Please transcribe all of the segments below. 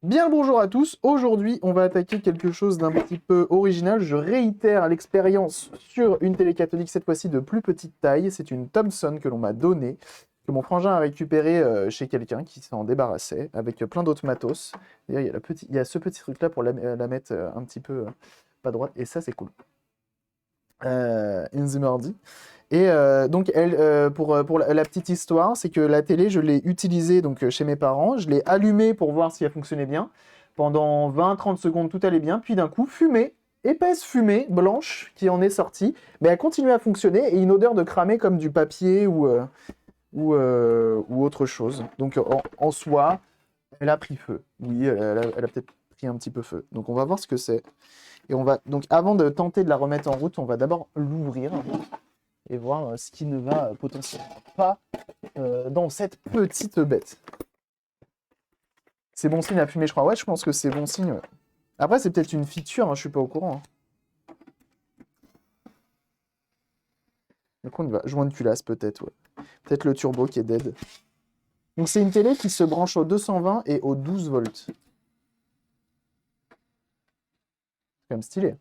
Bien le bonjour à tous. Aujourd'hui, on va attaquer quelque chose d'un petit peu original. Je réitère l'expérience sur une télé cathodique, cette fois-ci de plus petite taille. C'est une Thomson que l'on m'a donnée, que mon frangin a récupérée chez quelqu'un qui s'en débarrassait, avec plein d'autres matos. D'ailleurs, il y a ce petit truc-là pour la mettre un petit peu pas droite, et ça, c'est cool. In the mardi. Et donc, pour la petite histoire, c'est que la télé, je l'ai utilisée donc, chez mes parents. Je l'ai allumée pour voir si elle fonctionnait bien. Pendant 20-30 secondes, tout allait bien. Puis d'un coup, fumée, épaisse fumée blanche qui en est sortie. Mais elle continue à fonctionner et une odeur de cramé comme du papier ou autre chose. Donc, en soi, elle a pris feu. Oui, elle a peut-être pris un petit peu feu. Donc, on va voir ce que c'est. Et on va donc, avant de tenter de la remettre en route, on va d'abord l'ouvrir et voir ce qui ne va potentiellement pas dans cette petite bête. C'est bon signe la fumée, je crois. Ouais, je pense que c'est bon signe. Ouais. Après, c'est peut-être une feature, hein, je suis pas au courant. Hein. Donc on y va. Joint de culasse, peut-être, ouais. Peut-être le turbo qui est dead. Donc c'est une télé qui se branche au 220 et au 12 volts. C'est quand même stylé.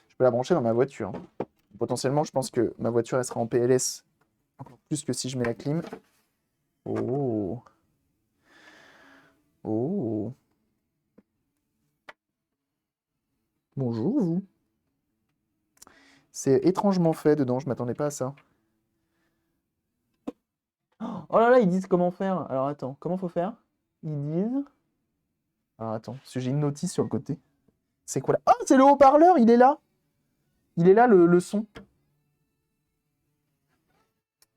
Je peux la brancher dans ma voiture. Hein. Potentiellement, je pense que ma voiture, elle sera en PLS. Encore plus que si je mets la clim. Oh. Oh. Bonjour, vous. C'est étrangement fait dedans, je m'attendais pas à ça. Oh là là, ils disent comment faire. Alors attends, comment faut faire? Ils disent. Alors attends, parce que j'ai une notice sur le côté. C'est quoi là? Ah, c'est le haut-parleur, il est là! Il est là le son.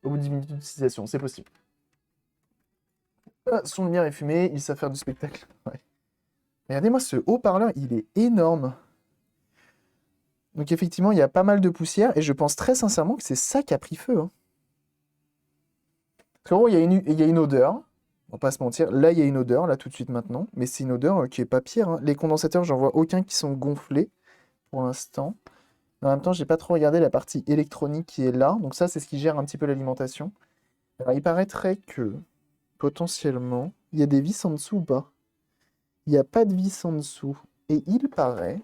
Au bout de 10 minutes d'utilisation, c'est possible. Ah, son lumière est fumée, il sait faire du spectacle. Ouais. Regardez-moi, ce haut-parleur, il est énorme. Donc effectivement, il y a pas mal de poussière, et je pense très sincèrement que c'est ça qui a pris feu. Hein. Parce qu'en gros, il y a une odeur. On va pas se mentir. Là, il y a une odeur, là, tout de suite maintenant. Mais c'est une odeur qui est pas pire. Hein. Les condensateurs, j'en vois aucun qui sont gonflés pour l'instant. En même temps, j'ai pas trop regardé la partie électronique qui est là. Donc ça, c'est ce qui gère un petit peu l'alimentation. Alors, il paraîtrait que, potentiellement, il y a des vis en dessous ou pas? Il n'y a pas de vis en dessous. Et il paraît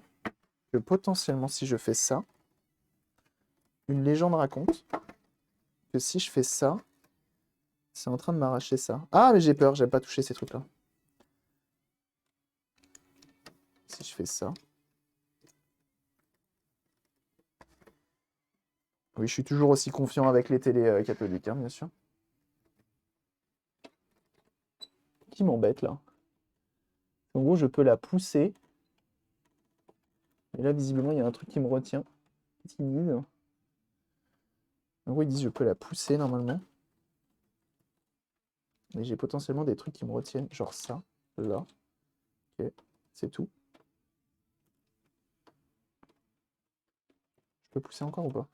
que, potentiellement, si je fais ça, une légende raconte que si je fais ça, c'est en train de m'arracher ça. Ah, mais j'ai peur, j'aime pas toucher ces trucs-là. Si je fais ça. Oui, je suis toujours aussi confiant avec les télés catholiques, hein, bien sûr. Qui m'embête, là? En gros, je peux la pousser. Et là, visiblement, il y a un truc qui me retient. Qu'est-ce qu'ils disent? En gros, ils disent que je peux la pousser, normalement. Mais j'ai potentiellement des trucs qui me retiennent. Genre ça, là. Ok, c'est tout. Je peux pousser encore ou pas?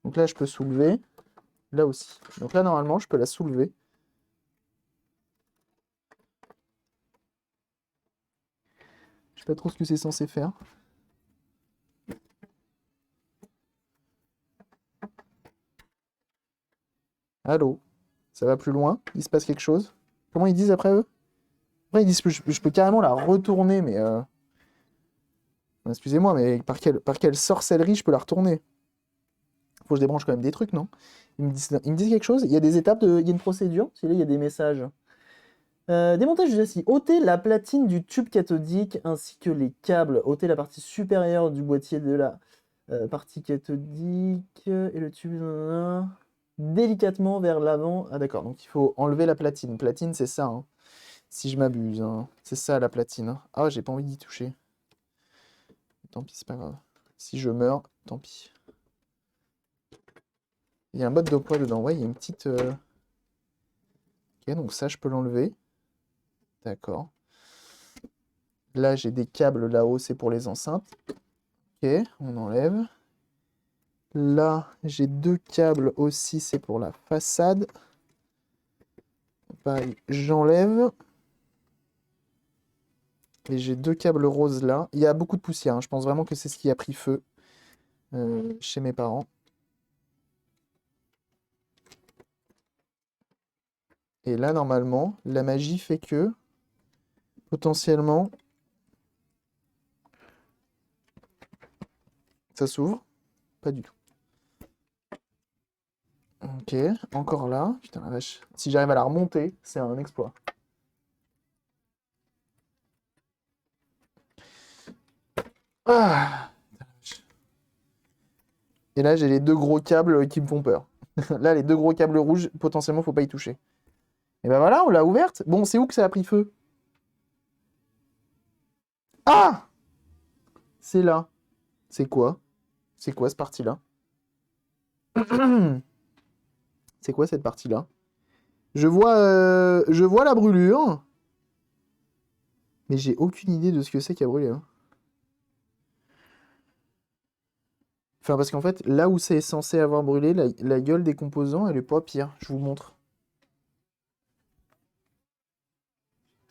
Donc là, je peux soulever. Là aussi. Donc là, normalement, je peux la soulever. Je sais pas trop ce que c'est censé faire. Allô? Ça va plus loin? Il se passe quelque chose? Comment ils disent après eux? Après, ils disent que je peux carrément la retourner, mais... Excusez-moi, mais par quelle sorcellerie je peux la retourner? Faut que je débranche quand même des trucs, non? Ils me disent quelque chose? Il y a des étapes, il y a une procédure? Parce que là, il y a des messages. Démontage du châssis. Ôtez la platine du tube cathodique ainsi que les câbles. Ôtez la partie supérieure du boîtier de la partie cathodique et le tube délicatement vers l'avant. Ah d'accord, donc il faut enlever la platine. Platine, c'est ça, hein, si je m'abuse. Hein. C'est ça la platine. Hein. Ah, j'ai pas envie d'y toucher. Tant pis, c'est pas grave. Si je meurs, tant pis. Il y a un mode d'emploi dedans. Ouais, il y a une petite... Ok, donc ça, je peux l'enlever. D'accord. Là, j'ai des câbles là-haut, c'est pour les enceintes. Ok, on enlève. Là, j'ai deux câbles aussi, c'est pour la façade. Pareil, j'enlève. Et j'ai deux câbles roses là. Il y a beaucoup de poussière, hein. Je pense vraiment que c'est ce qui a pris feu chez mes parents. Et là, normalement, la magie fait que, potentiellement, ça s'ouvre. Pas du tout. Ok, encore là. Putain la vache. Si j'arrive à la remonter, c'est un exploit. Ah. Et là, j'ai les deux gros câbles qui me font peur. Là, les deux gros câbles rouges, potentiellement, faut pas y toucher. Et ben voilà, on l'a ouverte. Bon, c'est où que ça a pris feu? Ah! C'est là. C'est quoi? C'est quoi, cette partie-là? C'est quoi, cette partie-là? Je vois la brûlure, mais j'ai aucune idée de ce que c'est qui a brûlé, hein. Enfin, parce qu'en fait, là où c'est censé avoir brûlé, la gueule des composants, elle est pas pire. Je vous montre.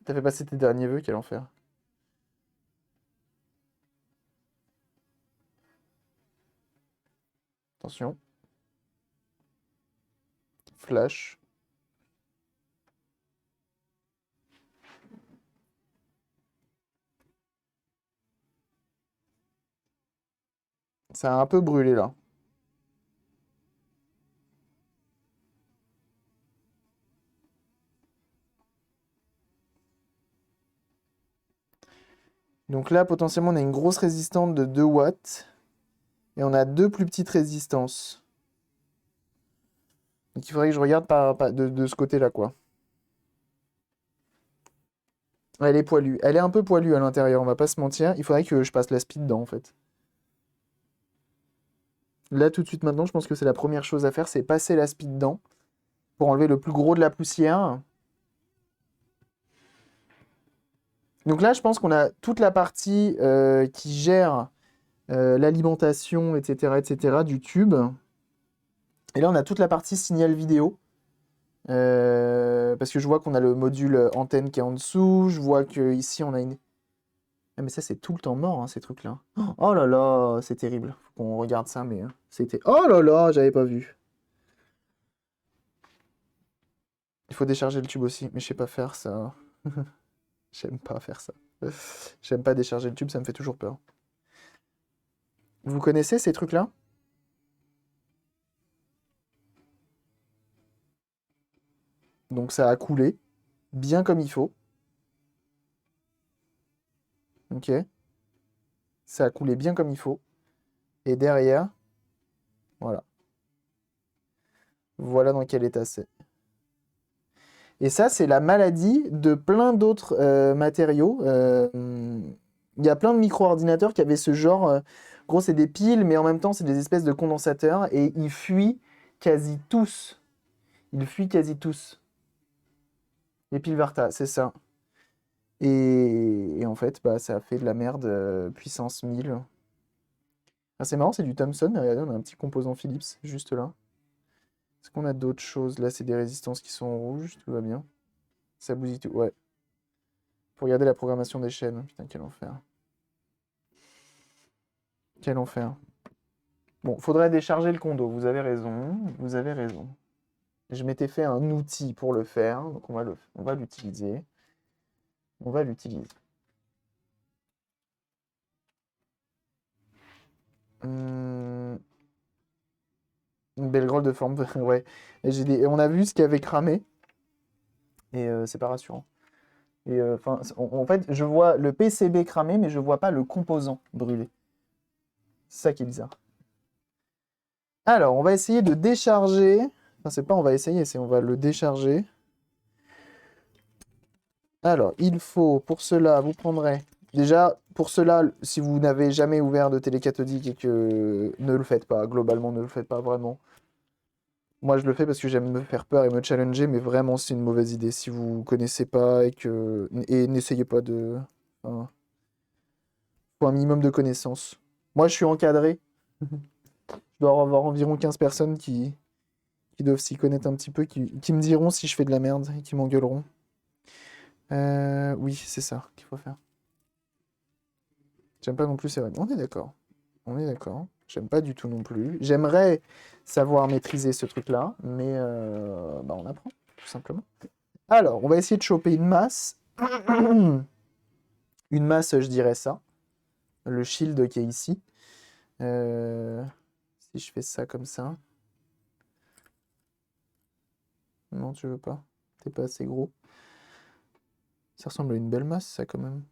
T'as fait passer tes derniers vœux, quel enfer. Attention. Flash. Ça a un peu brûlé, là. Donc là, potentiellement, on a une grosse résistante de 2 watts. Et on a deux plus petites résistances. Donc il faudrait que je regarde de ce côté-là, quoi. Elle est poilue. Elle est un peu poilue à l'intérieur, on va pas se mentir. Il faudrait que je passe la speed dedans, en fait. Là, tout de suite, maintenant, je pense que c'est la première chose à faire, c'est passer la speed dedans pour enlever le plus gros de la poussière. Donc là, je pense qu'on a toute la partie qui gère l'alimentation, etc., du tube. Et là, on a toute la partie signal vidéo. Parce que je vois qu'on a le module antenne qui est en dessous. Je vois qu'ici, on a une... Ah, mais ça, c'est tout le temps mort, hein, ces trucs-là. Oh là là, c'est terrible. Faut qu'on regarde ça, mais c'était... Oh là là, j'avais pas vu. Il faut décharger le tube aussi, mais je sais pas faire ça. J'aime pas faire ça. J'aime pas décharger le tube, ça me fait toujours peur. Vous connaissez ces trucs-là? Donc ça a coulé, bien comme il faut. Ok? Ça a coulé bien comme il faut. Et derrière, voilà. Voilà dans quel état c'est. Et ça, c'est la maladie de plein d'autres matériaux. Il y a plein de micro-ordinateurs qui avaient ce genre. Gros, c'est des piles, mais en même temps, c'est des espèces de condensateurs. Et ils fuient quasi tous. Ils fuient quasi tous. Les piles Varta, c'est ça. Et en fait, bah, ça a fait de la merde puissance 1000. Ah, c'est marrant, c'est du Thomson. Mais regardez, on a un petit composant Philips juste là. Est-ce qu'on a d'autres choses? Là, c'est des résistances qui sont en rouge. Tout va bien. Ça bousille tout. Ouais. Faut regarder la programmation des chaînes. Putain, quel enfer. Quel enfer. Bon, faudrait décharger le condo. Vous avez raison. Vous avez raison. Je m'étais fait un outil pour le faire. Donc, on va l'utiliser. On va l'utiliser. Une belle grolle de forme. Ouais. Et on a vu ce qui avait cramé. Et c'est pas rassurant. Et enfin, en fait, je vois le PCB cramé, mais je vois pas le composant brûlé. C'est ça qui est bizarre. Alors, on va essayer de décharger. Enfin, c'est pas on va essayer, c'est on va le décharger. Alors, il faut, pour cela, vous prendrez... Déjà, pour cela, si vous n'avez jamais ouvert de télé cathodique et que... Ne le faites pas, globalement, ne le faites pas vraiment. Moi, je le fais parce que j'aime me faire peur et me challenger, mais vraiment, c'est une mauvaise idée. Si vous connaissez pas et que... Et n'essayez pas de... Enfin, faut un minimum de connaissances. Moi, je suis encadré. Je dois avoir environ 15 personnes qui doivent s'y connaître un petit peu, qui me diront si je fais de la merde et qui m'engueuleront. Oui, c'est ça qu'il faut faire. J'aime pas non plus, c'est vrai. On est d'accord. On est d'accord. J'aime pas du tout non plus. J'aimerais savoir maîtriser ce truc-là, mais bah, on apprend, tout simplement. Alors, on va essayer de choper une masse. Une masse, je dirais ça. Le shield qui est ici. Si je fais ça comme ça. Non, tu veux pas. T'es pas assez gros. Ça ressemble à une belle masse, ça, quand même.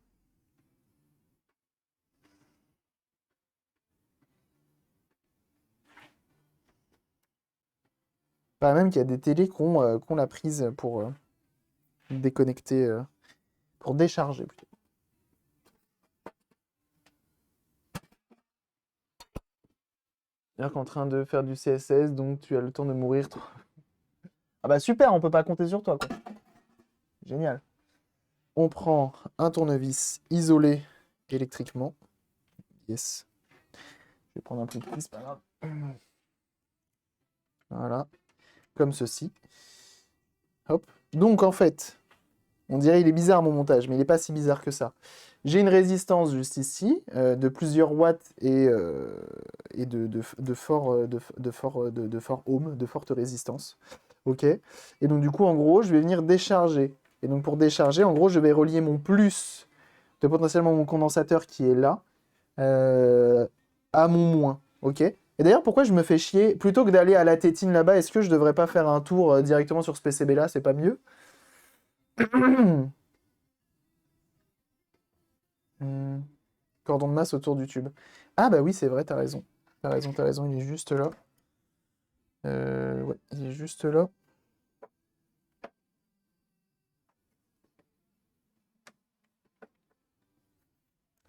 Pas même qu'il y a des télés qui ont la prise pour déconnecter, pour décharger plutôt. C'est-à-dire qu'en train de faire du CSS, donc tu as le temps de mourir. Ah bah super, on peut pas compter sur toi, quoi. Génial. On prend un tournevis isolé électriquement. Yes. Je vais prendre un plus petit, c'est pas grave. Voilà. Comme ceci. Hop. Donc en fait, on dirait il est bizarre mon montage, mais il n'est pas si bizarre que ça. J'ai une résistance juste ici, de plusieurs watts et de fort ohm, de forte résistance. Ok. Et donc du coup, en gros, je vais venir décharger. Et donc pour décharger, en gros, je vais relier mon plus de potentiellement mon condensateur qui est là à mon moins. Ok. Et d'ailleurs, pourquoi je me fais chier? Plutôt que d'aller à la tétine là-bas, est-ce que je devrais pas faire un tour directement sur ce PCB là? C'est pas mieux? Hmm. Cordon de masse autour du tube. Ah bah oui, c'est vrai, t'as raison. T'as raison, il est juste là. Ouais, il est juste là.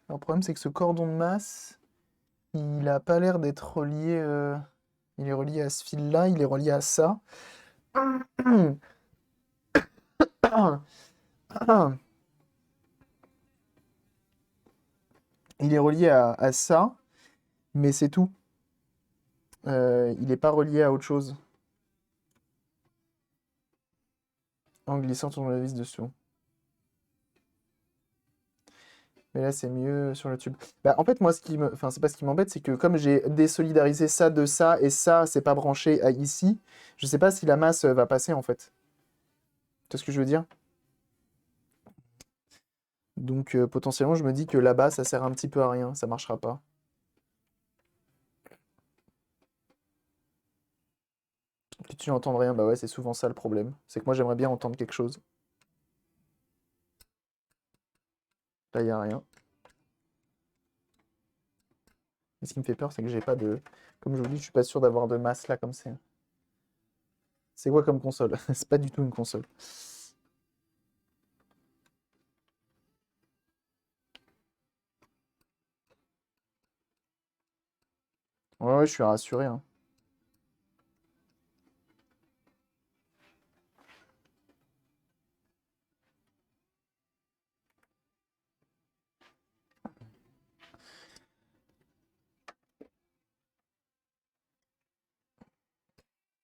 Alors, le problème, c'est que ce cordon de masse, il a pas l'air d'être relié. Il est relié à ce fil-là, il est relié à ça. Il est relié à ça, mais c'est tout. Il n'est pas relié à autre chose en glissant ton vis dessous. Mais là, c'est mieux sur le tube. Bah, en fait, moi, enfin, c'est pas ce qui m'embête, c'est que comme j'ai désolidarisé ça de ça, et ça, c'est pas branché à ici, je sais pas si la masse va passer, en fait. Tu vois ce que je veux dire? Donc, potentiellement, je me dis que là-bas, ça sert un petit peu à rien, ça marchera pas. Puis tu n'entends rien, bah ouais, c'est souvent ça le problème. C'est que moi, j'aimerais bien entendre quelque chose. Là, il y a rien. Et ce qui me fait peur, c'est que j'ai pas de... Comme je vous dis, je suis pas sûr d'avoir de masse là, comme c'est... C'est quoi comme console? C'est pas du tout une console. Ouais, ouais, je suis rassuré, hein.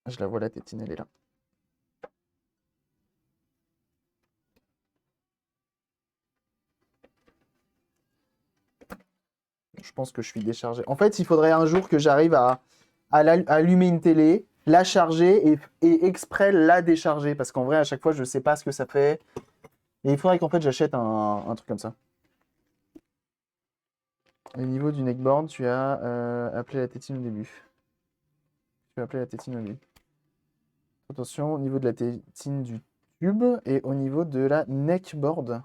Je la vois, la tétine, elle est là. Je pense que je suis déchargé. En fait, il faudrait un jour que j'arrive à allumer une télé, la charger et exprès la décharger. Parce qu'en vrai, à chaque fois, je sais pas ce que ça fait. Et il faudrait qu'en fait, j'achète un truc comme ça. Au niveau du neckboard, tu as appelé la tétine au début. Tu as appelé la tétine au début. Attention, au niveau de la tétine du tube et au niveau de la neckboard.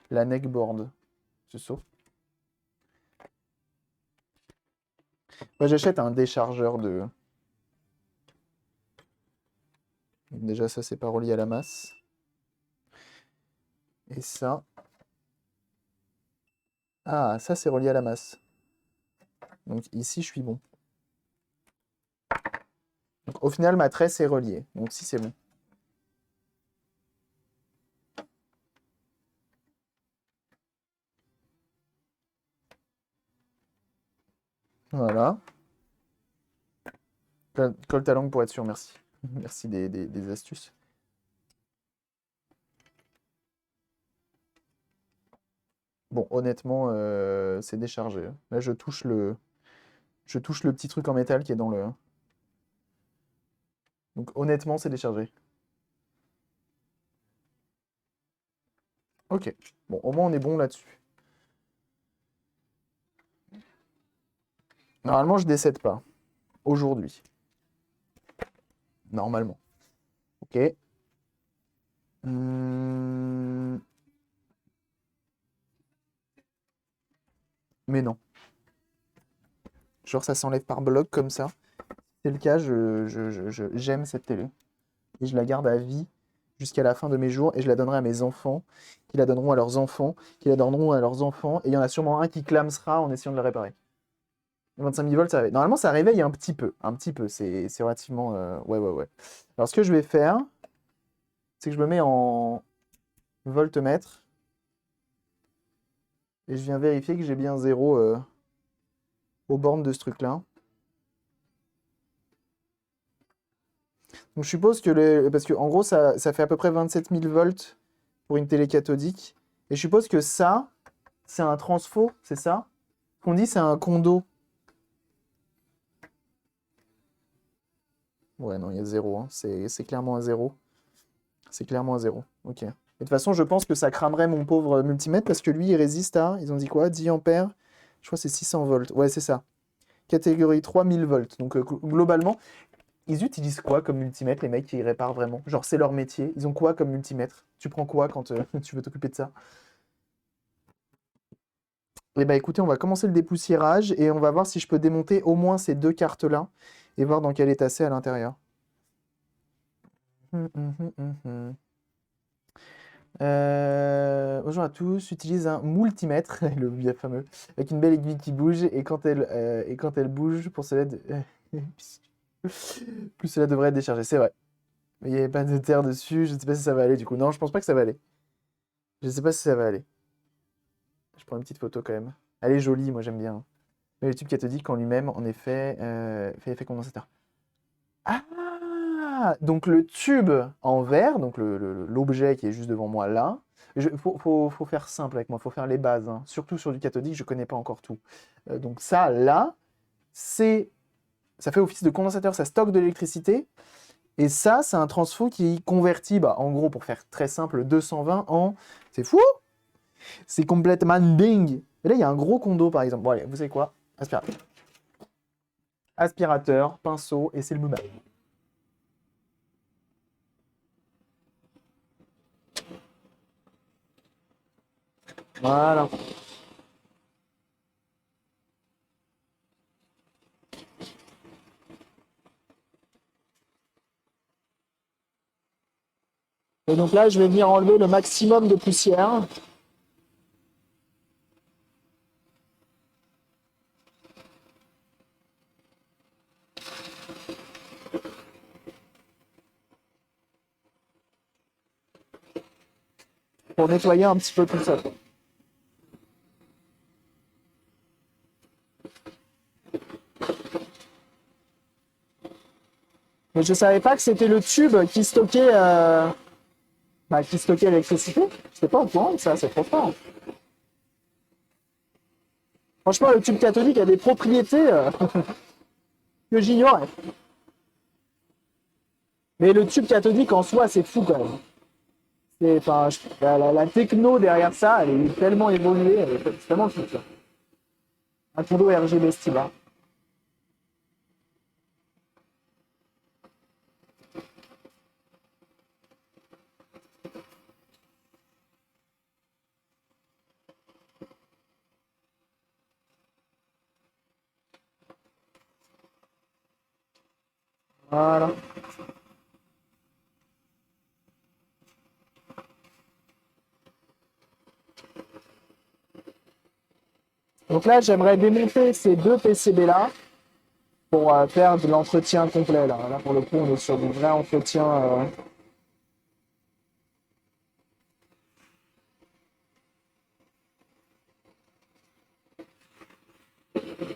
La neckboard. C'est ça. Moi, j'achète un déchargeur de... Déjà, ça, c'est pas relié à la masse. Et ça... Ah, ça, c'est relié à la masse. Donc ici, je suis bon. Donc, au final, ma tresse est reliée. Donc si, c'est bon. Voilà. Colle ta langue pour être sûr, merci. Merci des astuces. Bon, honnêtement, c'est déchargé, hein. Là, je touche le petit truc en métal qui est dans le... Donc honnêtement, c'est déchargé. Ok. Bon, au moins on est bon là-dessus. Normalement, je décède pas. Aujourd'hui. Normalement. Ok. Hmm, Mais non. Genre ça s'enlève par bloc comme ça. Si c'est le cas, j'aime cette télé. Et je la garde à vie jusqu'à la fin de mes jours et je la donnerai à mes enfants, qui la donneront à leurs enfants, qui la donneront à leurs enfants. Et il y en a sûrement un qui clamsera en essayant de la réparer. 25 000 volts, ça réveille. Normalement, ça réveille un petit peu. Un petit peu. C'est relativement. Ouais, ouais, ouais. Alors, ce que je vais faire, c'est que je me mets en voltmètre et je viens vérifier que j'ai bien 0 aux bornes de ce truc-là. Donc, je suppose que parce que en gros, ça fait à peu près 27 000 volts pour une télé cathodique. Et je suppose que ça, c'est un transfo, c'est ça? Ce qu'on dit, c'est un condo. Ouais, non, il y a 0, hein. C'est clairement un 0. C'est clairement un 0. Ok. Et de toute façon, je pense que ça cramerait mon pauvre multimètre parce que lui, il résiste à, ils ont dit quoi? 10 ampères. Je crois que c'est 600 volts. Ouais, c'est ça. Catégorie 3, 1000 volts. Donc, globalement, ils utilisent quoi comme multimètre, les mecs qui réparent vraiment? Genre, c'est leur métier. Ils ont quoi comme multimètre? Tu prends quoi quand tu veux t'occuper de ça? Eh bah écoutez, on va commencer le dépoussiérage et on va voir si je peux démonter au moins ces deux cartes-là et voir dans quel état c'est à l'intérieur. Bonjour à tous, j'utilise un multimètre, le bien fameux, avec une belle aiguille qui bouge et quand elle bouge, pour cela, plus cela devrait être déchargé. C'est vrai. Mais il n'y avait pas de terre dessus, je ne sais pas si ça va aller du coup. Non, je pense pas que ça va aller. Je ne sais pas si ça va aller. Je prends une petite photo quand même. Elle est jolie, moi j'aime bien. Mais le tube cathodique en lui-même, en effet, fait effet condensateur. Ah! Donc le tube en verre, donc l'objet qui est juste devant moi là, faut faire simple avec moi, faut faire les bases, hein. Surtout sur du cathodique, je connais pas encore tout. Donc ça, là, ça fait office de condensateur, ça stocke de l'électricité. Et ça, c'est un transfo qui convertit, bah, en gros, pour faire très simple, 220 en... C'est fou! C'est complètement dingue! Et là, il y a un gros condo, par exemple. Bon, allez, vous savez quoi? Aspirateur. Aspirateur, pinceau, et c'est le moment. Voilà. Et donc là, je vais venir enlever le maximum de poussière. Pour nettoyer un petit peu tout ça. Mais je savais pas que c'était le tube qui stockait l'électricité. Je n'étais pas au courant de ça, c'est trop fort. Franchement, le tube cathodique a des propriétés que j'ignorais. Mais le tube cathodique en soi, c'est fou quand même. Enfin, la techno derrière ça, elle est tellement évoluée, c'est tellement fou ça. Un condo RGB style. Hein. Voilà. Donc là, j'aimerais démonter ces deux PCB là pour faire de l'entretien complet. Là. Là, pour le coup, on est sur du vrai entretien.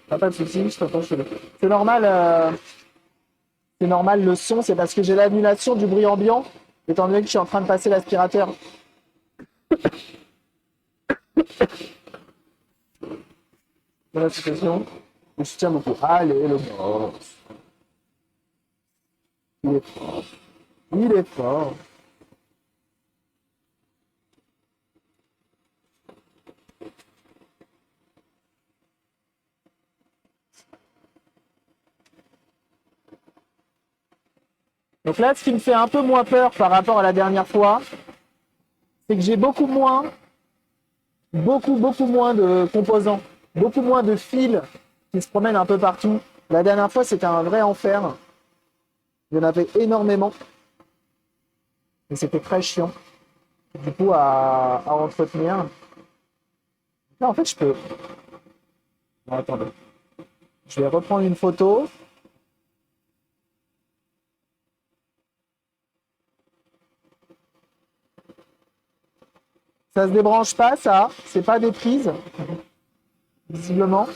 Pas de soucis, je t'entends. C'est normal. C'est normal, le son, c'est parce que j'ai l'annulation du bruit ambiant, étant donné que je suis en train de passer l'aspirateur. Dans la situation, je soutiens beaucoup. Allez, le boss. Il est fort. Il est fort. Donc là, ce qui me fait un peu moins peur par rapport à la dernière fois, c'est que j'ai beaucoup moins de composants, beaucoup moins de fils qui se promènent un peu partout. La dernière fois, c'était un vrai enfer. Il y en avait énormément. Et c'était très chiant, du coup, à entretenir. Là, en fait, je peux... Non, attendez. Je vais reprendre une photo. Ça se débranche pas, ça. C'est pas des prises, visiblement.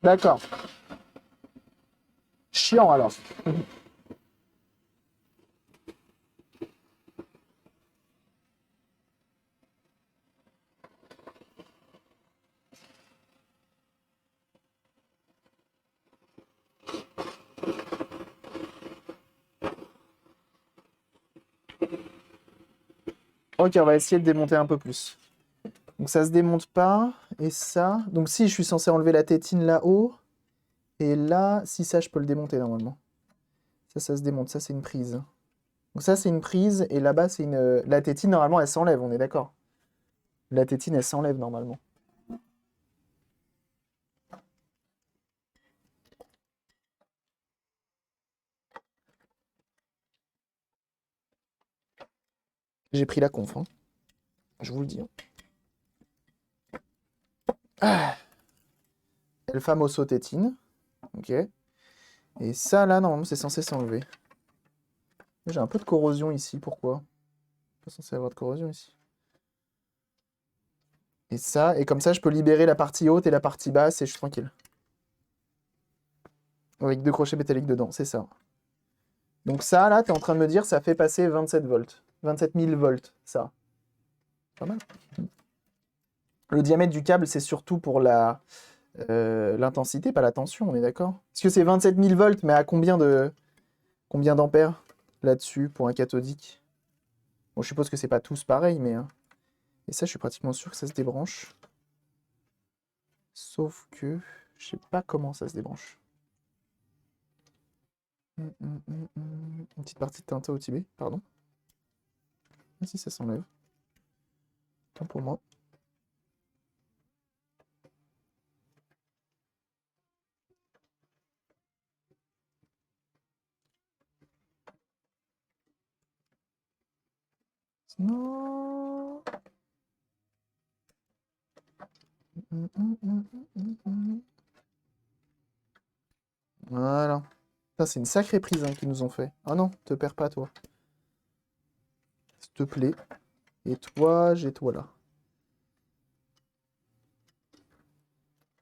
D'accord. Chiant, alors. Ok, on va essayer de démonter un peu plus. Donc ça se démonte pas. Et ça... Donc si, je suis censé enlever la tétine là-haut. Et là, si ça, je peux le démonter normalement. Ça se démonte. Ça, c'est une prise. Donc ça, c'est une prise. Et là-bas, c'est une... La tétine, normalement, elle s'enlève, on est d'accord. La tétine, elle s'enlève normalement. J'ai pris la conf, hein. Je vous le dis, hein. Ah, El famoso tétine. Ok. Et ça, là, normalement, c'est censé s'enlever. J'ai un peu de corrosion ici, pourquoi? Pas censé avoir de corrosion ici. Et ça, et comme ça, je peux libérer la partie haute et la partie basse et je suis tranquille. Avec 2 crochets métalliques dedans, c'est ça. Donc ça, là, tu es en train de me dire, ça fait passer 27 volts. 27 000 volts, ça. Pas mal. Le diamètre du câble, c'est surtout pour l'intensité, pas la tension, on est d'accord? Parce que c'est 27 000 volts, mais à combien d'ampères là-dessus pour un cathodique? Bon, je suppose que c'est pas tous pareil, mais... Et ça, je suis pratiquement sûr que ça se débranche. Sauf que je sais pas comment ça se débranche. Une petite partie de Tintin au Tibet, pardon. Ah si, ça s'enlève. Tant pour moi. Non. Voilà. Ça, c'est une sacrée prise hein, qu'ils nous ont fait. Ah non, te perds pas, toi. S'il te plaît. Et toi, j'ai toi là.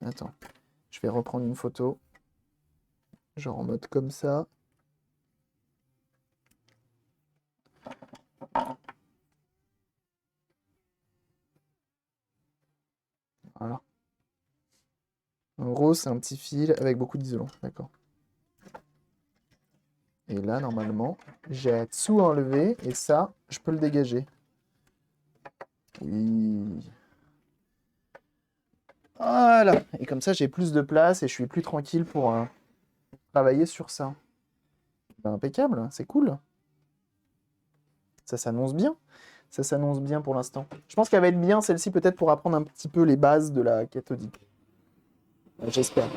Attends. Je vais reprendre une photo. Genre en mode comme ça. Voilà. En gros, c'est un petit fil avec beaucoup d'isolant. D'accord. Et là, normalement, j'ai tout enlevé. Et ça, je peux le dégager. Oui. Voilà. Et comme ça, j'ai plus de place et je suis plus tranquille pour travailler sur ça. Ben, impeccable, c'est cool. Ça s'annonce bien. Ça s'annonce bien pour l'instant. Je pense qu'elle va être bien, celle-ci, peut-être pour apprendre un petit peu les bases de la cathodique. J'espère.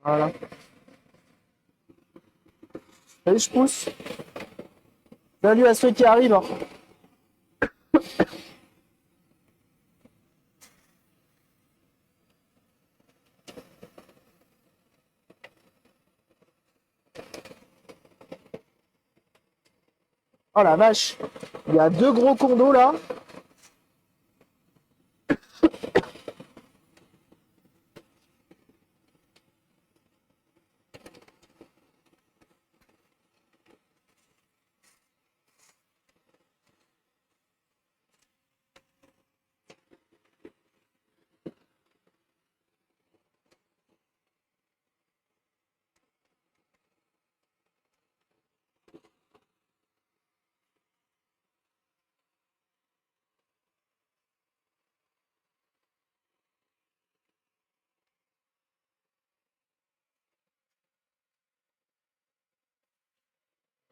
Voilà. Allez, je pousse. Salut à ceux qui arrivent, hein. Oh la vache. Il y a 2 gros condos là.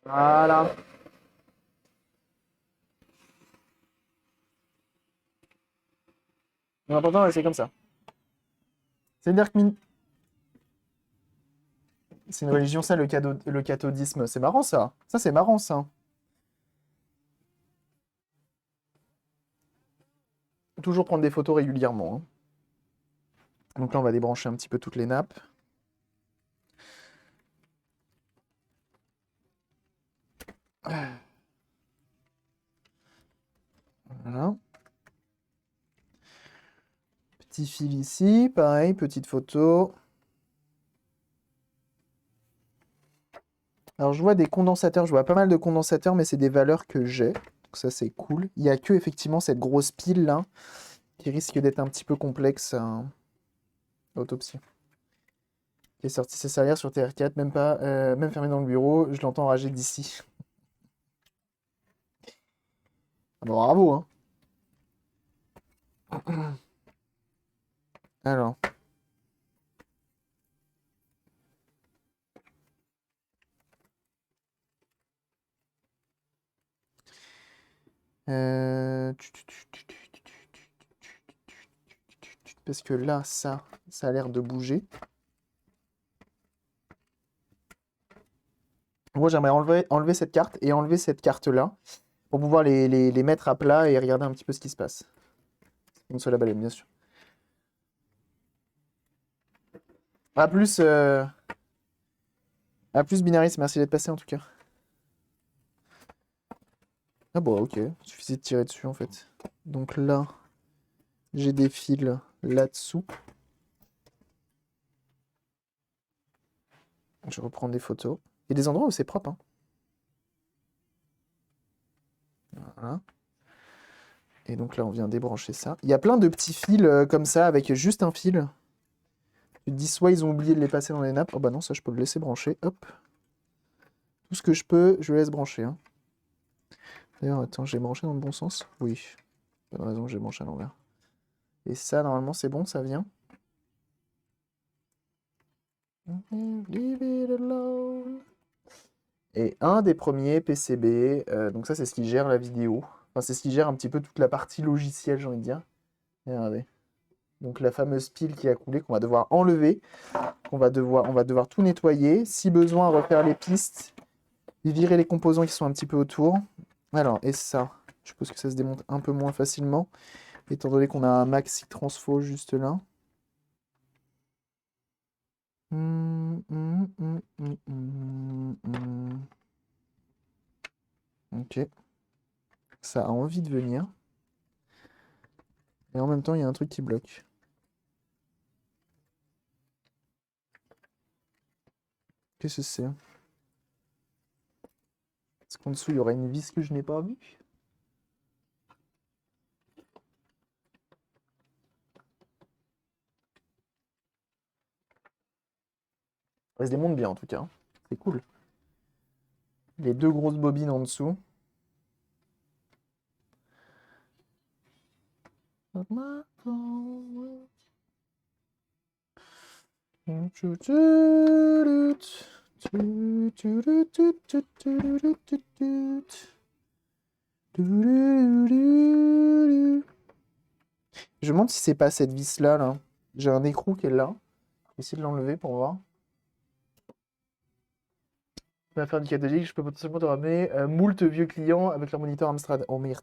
Voilà. L'important, c'est comme ça. C'est-à-dire que c'est une religion, ça, le cathodisme. C'est marrant, ça. Ça, c'est marrant, ça. Toujours prendre des photos régulièrement, hein. Donc là, on va débrancher un petit peu toutes les nappes. Voilà. Petit fil ici, pareil, petite photo. Alors, je vois des condensateurs, je vois pas mal de condensateurs, mais c'est des valeurs que j'ai. Donc ça, c'est cool. Il n'y a que, effectivement, cette grosse pile là, qui risque d'être un petit peu complexe à l'autopsie. Qui est sorti ses arrières sur TR4, même pas, même fermé dans le bureau, je l'entends rager d'ici. Ah bah, bravo, hein. Alors. Parce que là, ça a l'air de bouger. Moi, j'aimerais enlever cette carte et enlever cette carte-là pour pouvoir les mettre à plat et regarder un petit peu ce qui se passe. Une seule baleine, bien sûr. A plus, à plus Binaris, merci d'être passé en tout cas. Ah bon, ok, il suffisait de tirer dessus en fait. Donc là, j'ai des fils là-dessous. Je reprends des photos. Il y a des endroits où c'est propre, hein. Voilà. Et donc là, on vient débrancher ça. Il y a plein de petits fils comme ça, avec juste un fil. Tu te dis, soit ils ont oublié de les passer dans les nappes. Oh bah non, ça, je peux le laisser brancher. Hop. Tout ce que je peux, je le laisse brancher, hein. D'ailleurs, attends, j'ai branché dans le bon sens? Oui. Pas de raison, j'ai branché à l'envers. Et ça, normalement, c'est bon, ça vient. Leave it alone. Et un des premiers PCB, donc ça, c'est ce qui gère la vidéo. Enfin, c'est ce qui gère un petit peu toute la partie logicielle, j'ai envie de dire. Regardez. Donc la fameuse pile qui a coulé, qu'on va devoir enlever. On va devoir tout nettoyer. Si besoin, refaire les pistes. Virer les composants qui sont un petit peu autour. Alors, et ça, je suppose que ça se démonte un peu moins facilement, étant donné qu'on a un maxi transfo juste là. Ok. Ça a envie de venir. Et en même temps, il y a un truc qui bloque. Qu'est-ce que c'est? Est-ce qu'en dessous, il y aura une vis que je n'ai pas vue? Ça se démonte bien en tout cas, hein. C'est cool. Les 2 grosses bobines en dessous. Je me demande si c'est pas cette vis-là, là. J'ai un écrou qui est là. Je vais essayer de l'enlever pour voir. Tu vas faire du catholique, je peux potentiellement te ramener moult vieux clients avec leur moniteur Amstrad. Oh merde.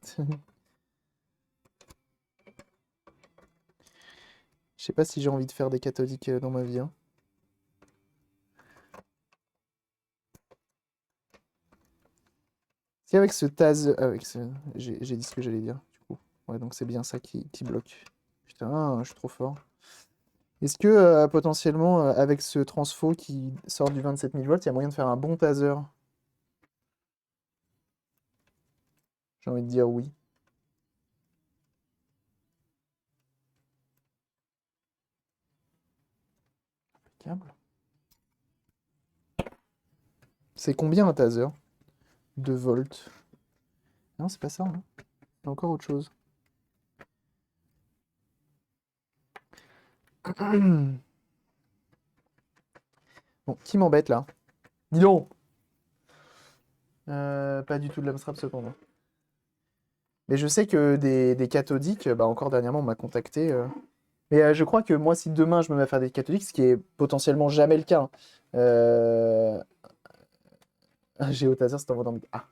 Je sais pas si j'ai envie de faire des cathodiques dans ma vie, hein. C'est avec ce Taz... Avec ce... J'ai dit ce que j'allais dire, du coup. Ouais, donc c'est bien ça qui bloque. Putain, je suis trop fort. Est-ce que potentiellement, avec ce transfo qui sort du 27 000 volts, il y a moyen de faire un bon taser? J'ai envie de dire oui. Câble. C'est combien un taser? 2 volts. Non, c'est pas ça, hein. C'est encore autre chose. Bon, qui m'embête là? Dis donc! Pas du tout de l'Amstrad cependant. Mais je sais que des cathodiques, bah encore dernièrement, on m'a contacté. Mais je crois que moi, si demain je me mets à faire des cathodiques, ce qui est potentiellement jamais le cas, hein, un géotaser, c'est en dans ah.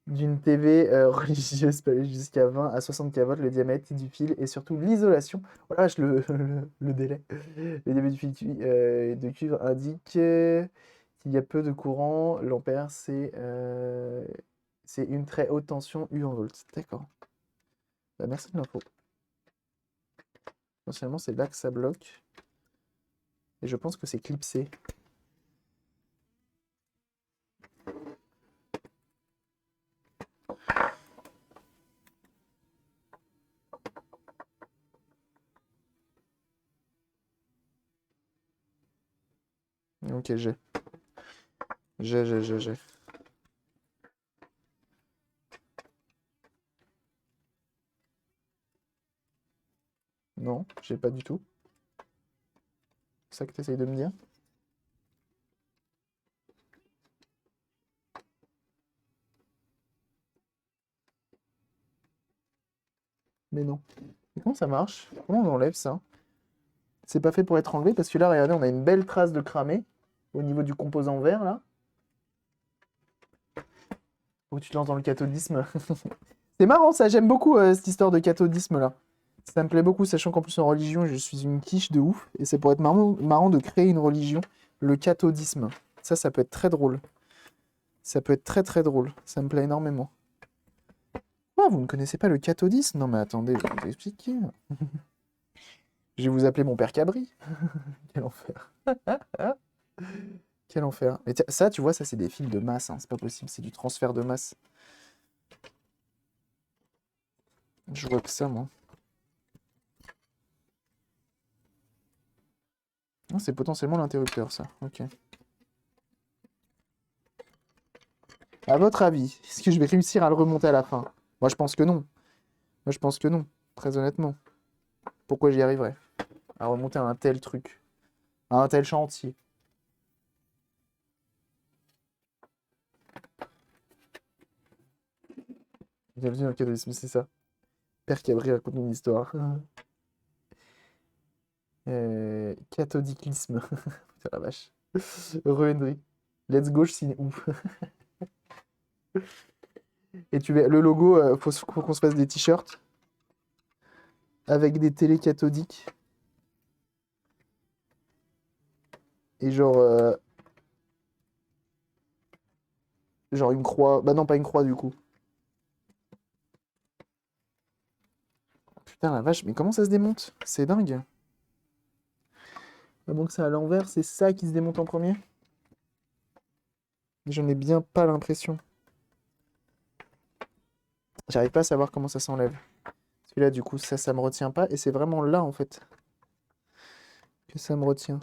D'une TV religieuse peut aller jusqu'à 20 à 60 kV, le diamètre du fil et surtout l'isolation. Voilà, le délai. Le début du fil de cuivre indique qu'il y a peu de courant. L'ampère, c'est une très haute tension U en volts. D'accord. Bah, merci de l'info. Essentiellement, c'est là que ça bloque. Et je pense que c'est clipsé. Ok, j'ai. J'ai. Non, j'ai pas du tout. C'est ça que tu essayes de me dire? Mais non. Et comment ça marche? Comment on enlève ça? C'est pas fait pour être enlevé parce que là, regardez, on a une belle trace de cramé au niveau du composant vert là. Où tu te lances dans le cathodisme. C'est marrant ça, j'aime beaucoup cette histoire de cathodisme là. Ça me plaît beaucoup, sachant qu'en plus en religion, je suis une quiche de ouf. Et c'est pour être marrant de créer une religion, le cathodisme. Ça peut être très drôle. Ça peut être très très drôle. Ça me plaît énormément. Oh, vous ne connaissez pas le cathodisme? Non mais attendez, je vais vous expliquer. Je vais vous appeler mon père Cabri. Quel enfer. Quel enfer. Mais ça, tu vois, ça c'est des fils de masse, hein. C'est pas possible, c'est du transfert de masse. Je vois que ça, moi. Ah, c'est potentiellement l'interrupteur, ça. Ok. À votre avis, est-ce que je vais réussir à le remonter à la fin? Moi, je pense que non. Moi, je pense que non. Très honnêtement. Pourquoi j'y arriverais? À remonter à un tel truc. À un tel chantier. Bienvenue dans le catholisme, c'est ça. Père Cabri raconte une histoire. Cathodicisme. Putain la vache. Heureux Henry. Let's go, je signe ouf. Et le logo, faut qu'on se fasse des t-shirts avec des télés cathodiques. Et genre une croix. Bah non, pas une croix du coup. Putain la vache, mais comment ça se démonte? C'est dingue. Ah bon que c'est à l'envers, c'est ça qui se démonte en premier? J'en ai bien pas l'impression. J'arrive pas à savoir comment ça s'enlève. Celui-là, du coup, ça me retient pas. Et c'est vraiment là, en fait, que ça me retient.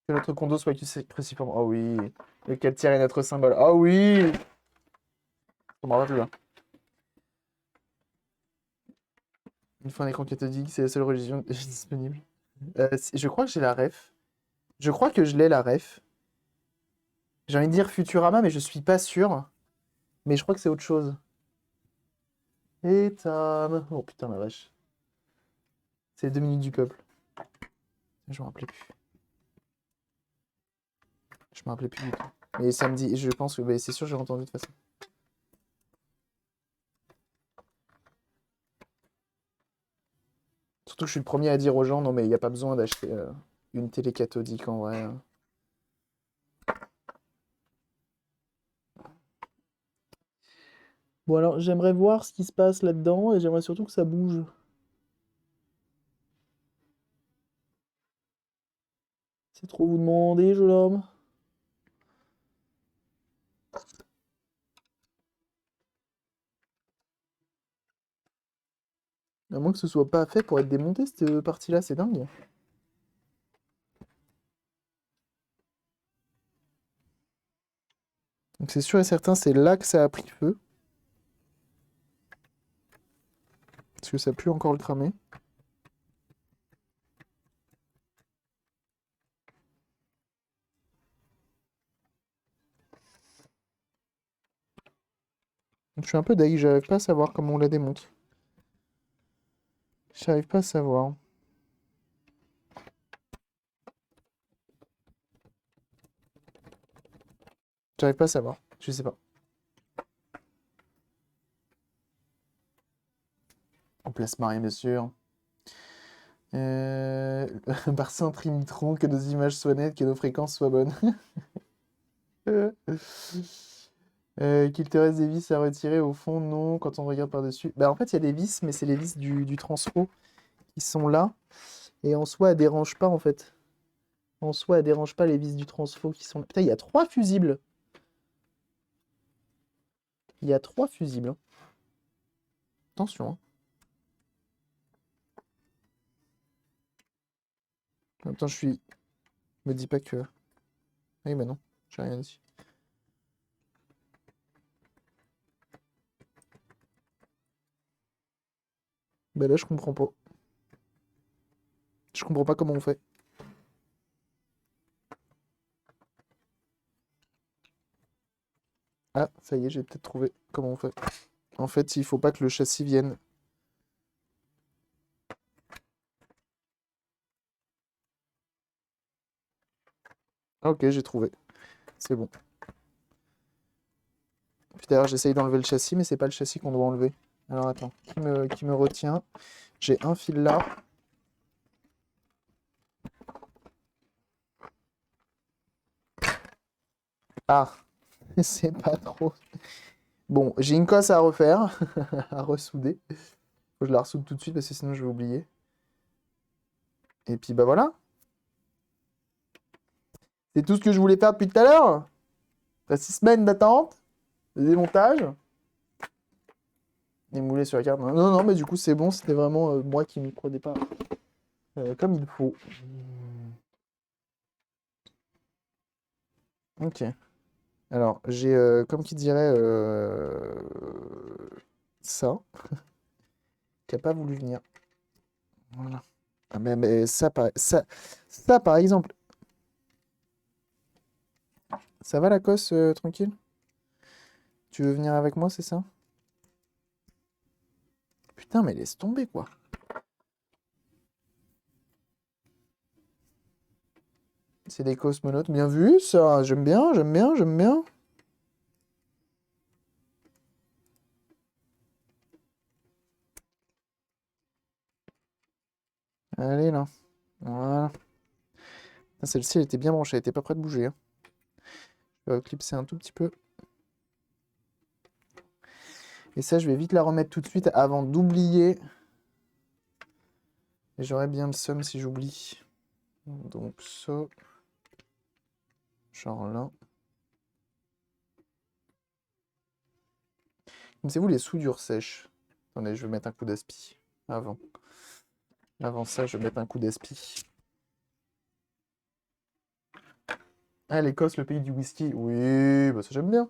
Que notre condo soit cruciforme. Oh oui. Et qu'elle tire est notre symbole. Oh oui. On m'en va plus là. Une fois un écran cathodique, c'est la seule religion disponible. Je crois que j'ai la ref. Je crois que je l'ai la ref. J'ai envie de dire Futurama, mais je suis pas sûr. Mais je crois que c'est autre chose. Et Tam. Oh putain la vache. C'est les 2 minutes du peuple. Je me rappelais plus. Je me rappelais plus du tout. Mais samedi, je pense que bah, c'est sûr, j'ai entendu de toute façon. Surtout que je suis le premier à dire aux gens, non mais il n'y a pas besoin d'acheter une télé cathodique en vrai. Bon alors, j'aimerais voir ce qui se passe là-dedans et j'aimerais surtout que ça bouge. C'est trop vous demander, jeune homme. À moins que ce soit pas fait pour être démonté, cette partie-là, c'est dingue. Donc c'est sûr et certain, c'est là que ça a pris feu. Parce que ça pue encore le cramer. Donc je suis un peu deg, j'arrive pas à savoir comment on la démonte. J'arrive pas à savoir. J'arrive pas à savoir. Je sais pas. En place Marie, bien sûr. Par Saint-Trimitron, que nos images soient nettes, que nos fréquences soient bonnes. Qu'il te reste des vis à retirer au fond, non, quand on regarde par-dessus. Bah en fait, il y a des vis, mais c'est les vis du transfo qui sont là. Et en soi, elles dérangent pas, en fait. En soi, elles dérangent pas les vis du transfo qui sont là. Putain, il y a 3 fusibles. Il y a 3 fusibles, hein. Attention, hein. En même temps, je suis... Me dis pas que... Oui, bah non, j'ai rien dit. Bah là, je comprends pas. Je comprends pas comment on fait. Ah, ça y est, j'ai peut-être trouvé comment on fait. En fait, il faut pas que le châssis vienne. Ah, ok, j'ai trouvé. C'est bon. Puis d'ailleurs, j'essaye d'enlever le châssis, mais c'est pas le châssis qu'on doit enlever. Alors attends, qui me retient? J'ai un fil là. Ah, c'est pas trop. Bon, j'ai une cosse à refaire, à ressouder. Faut que je la ressoude tout de suite parce que sinon je vais oublier. Et puis bah voilà. C'est tout ce que je voulais faire depuis tout à l'heure. Après 6 semaines d'attente, de démontage. Et moulé sur la carte. Non, non, mais du coup c'est bon, c'était vraiment moi qui m'y prenais pas comme il faut. Ok. Alors, j'ai, comme qui dirait, ça, qui a pas voulu venir. Voilà. Ah, mais ça, par exemple, ça va la cosse, tranquille? Tu veux venir avec moi, c'est ça? Putain, mais laisse tomber, quoi. C'est des cosmonautes. Bien vu, ça. J'aime bien, j'aime bien, j'aime bien. Allez, là. Voilà. Ah, celle-ci, elle était bien branchée. Elle était pas prête de bouger, hein. Je vais clipser un tout petit peu. Et ça, je vais vite la remettre tout de suite avant d'oublier. Et j'aurais bien le seum si j'oublie. Donc ça. Genre là. Connaissez-vous les soudures sèches? Attendez, je vais mettre un coup d'aspi. Avant. Avant ça, je vais mettre un coup d'aspi. Ah, l'Écosse, le pays du whisky. Oui, bah ça j'aime bien.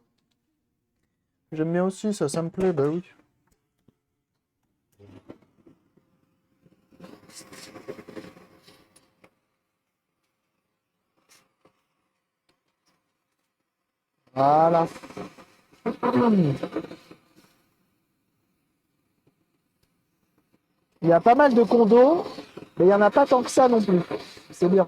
J'aime bien aussi, ça me plaît, bah oui. Voilà. Il y a pas mal de condos, mais il n'y en a pas tant que ça non plus. C'est bien.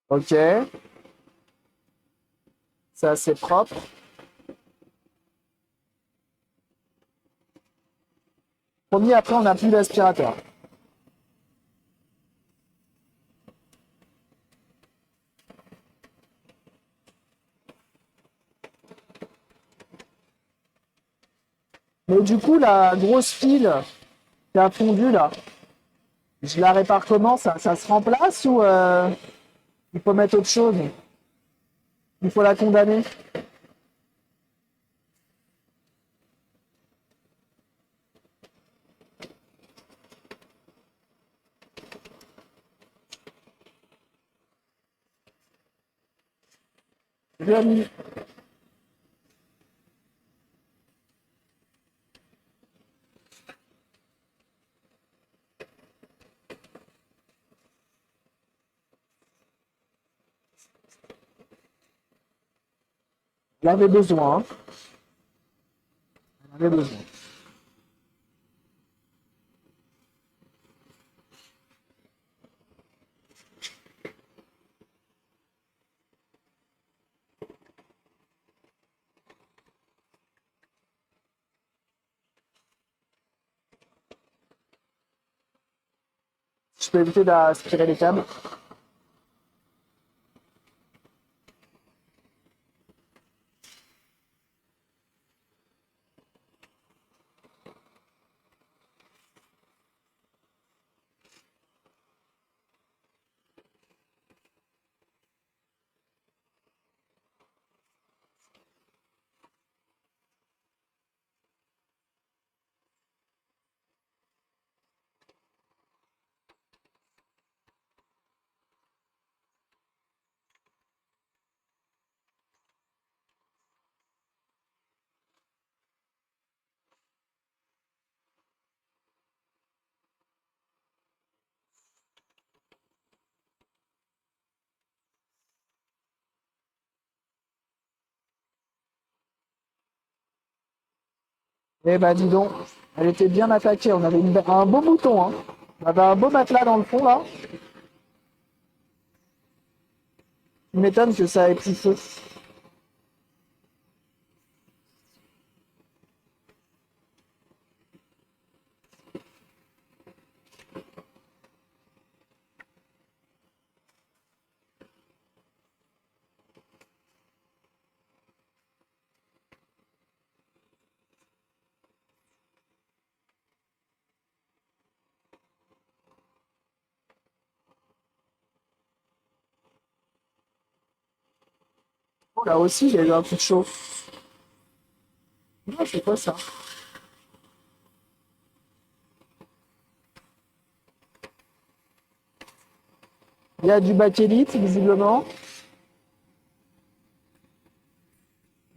Ok, c'est assez propre. Promis, après, on n'a plus d'aspirateur. Mais du coup, la grosse pile qui a fondu là, je la répare comment? Ça se remplace ou il faut mettre autre chose? Il faut la condamner? Bien mis. Elle avait besoin, hein. Elle avait besoin. Je peux éviter d'aspirer les câbles. Eh ben dis donc, elle était bien attaquée. On avait un beau bouton, hein. On avait un beau matelas dans le fond là. Je m'étonne que ça ait pris feu. Oh, là aussi, il y a eu un coup de chaud. Ah, c'est quoi ça? Il y a du bakélite, visiblement.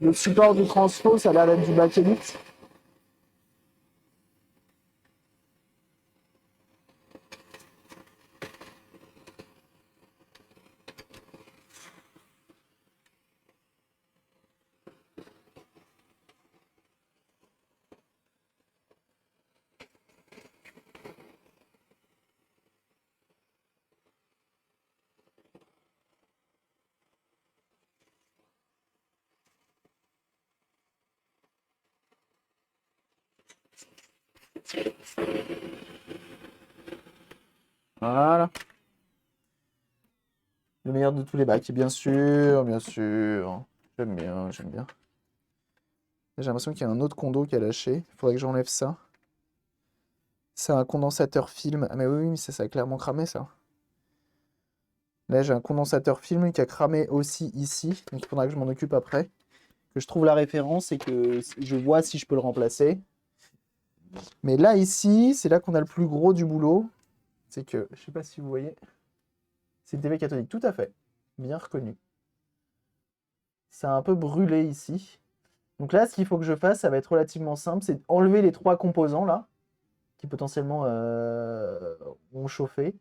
Le support du transfo, ça a l'air d'être du bakélite. Voilà. Le meilleur de tous les bacs, bien sûr, bien sûr. J'aime bien, j'aime bien. J'ai l'impression qu'il y a un autre condo qui a lâché. Il faudrait que j'enlève ça. C'est un condensateur film. Ah mais oui, oui, ça a clairement cramé ça. Là, j'ai un condensateur film qui a cramé aussi ici. Donc il faudra que je m'en occupe après. Que je trouve la référence et que je vois si je peux le remplacer. Mais là, ici, c'est là qu'on a le plus gros du boulot. C'est que, je sais pas si vous voyez, c'est une TV cathodique. Tout à fait. Bien reconnu. Ça a un peu brûlé ici. Donc là, ce qu'il faut que je fasse, ça va être relativement simple. C'est enlever les 3 composants là, qui potentiellement ont chauffé.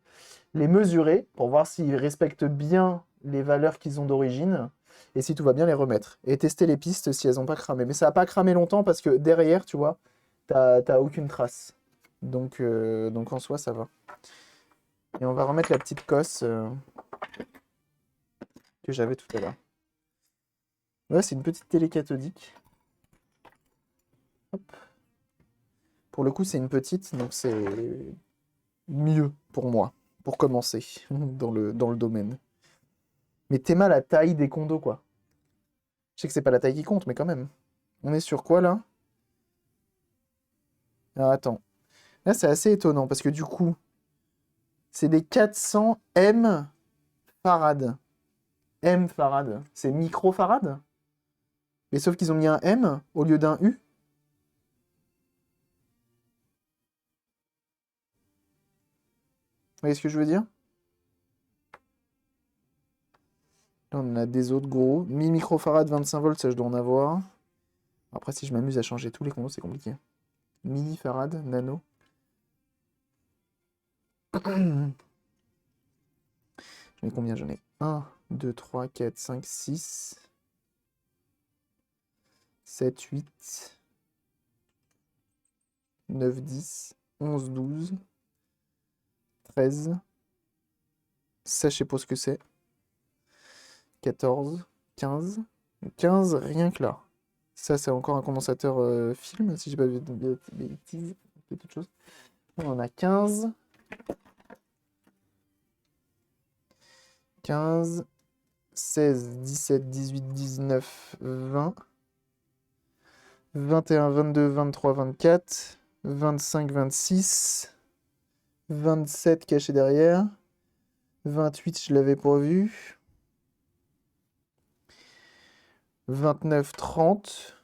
Les mesurer pour voir s'ils respectent bien les valeurs qu'ils ont d'origine. Et si tout va bien, les remettre. Et tester les pistes si elles n'ont pas cramé. Mais ça n'a pas cramé longtemps parce que derrière, tu vois, t'as aucune trace. Donc en soi, ça va. Et on va remettre la petite cosse que j'avais tout à l'heure. Ouais, c'est une petite télé cathodique. Hop. Pour le coup, c'est une petite, donc c'est mieux pour moi, pour commencer dans le domaine. Mais t'es mal la taille des condos, quoi. Je sais que c'est pas la taille qui compte, mais quand même. On est sur quoi, là? Alors, attends. Là, c'est assez étonnant, parce que du coup, c'est des 400 M farad. M farad. C'est microfarad? Mais sauf qu'ils ont mis un M au lieu d'un U. Vous voyez ce que je veux dire? Là, on en a des autres gros. 1000 microfarad, 25 volts, ça, je dois en avoir. Après, si je m'amuse à changer tous les condos, c'est compliqué. Millifarad, nano. J'en ai combien? J'en ai 1, 2, 3, 4, 5, 6, 7, 8, 9, 10, 11, 12, 13. Ça, je sais pas ce que c'est. 14, 15. 15, rien que là. Ça, c'est encore un condensateur film, si j'ai pas de bêtises. Autre chose. On en a 15. 15, 16, 17, 18, 19, 20. 21, 22, 23, 24, 25, 26, 27 caché derrière, 28 je l'avais pas vu, 29, 30,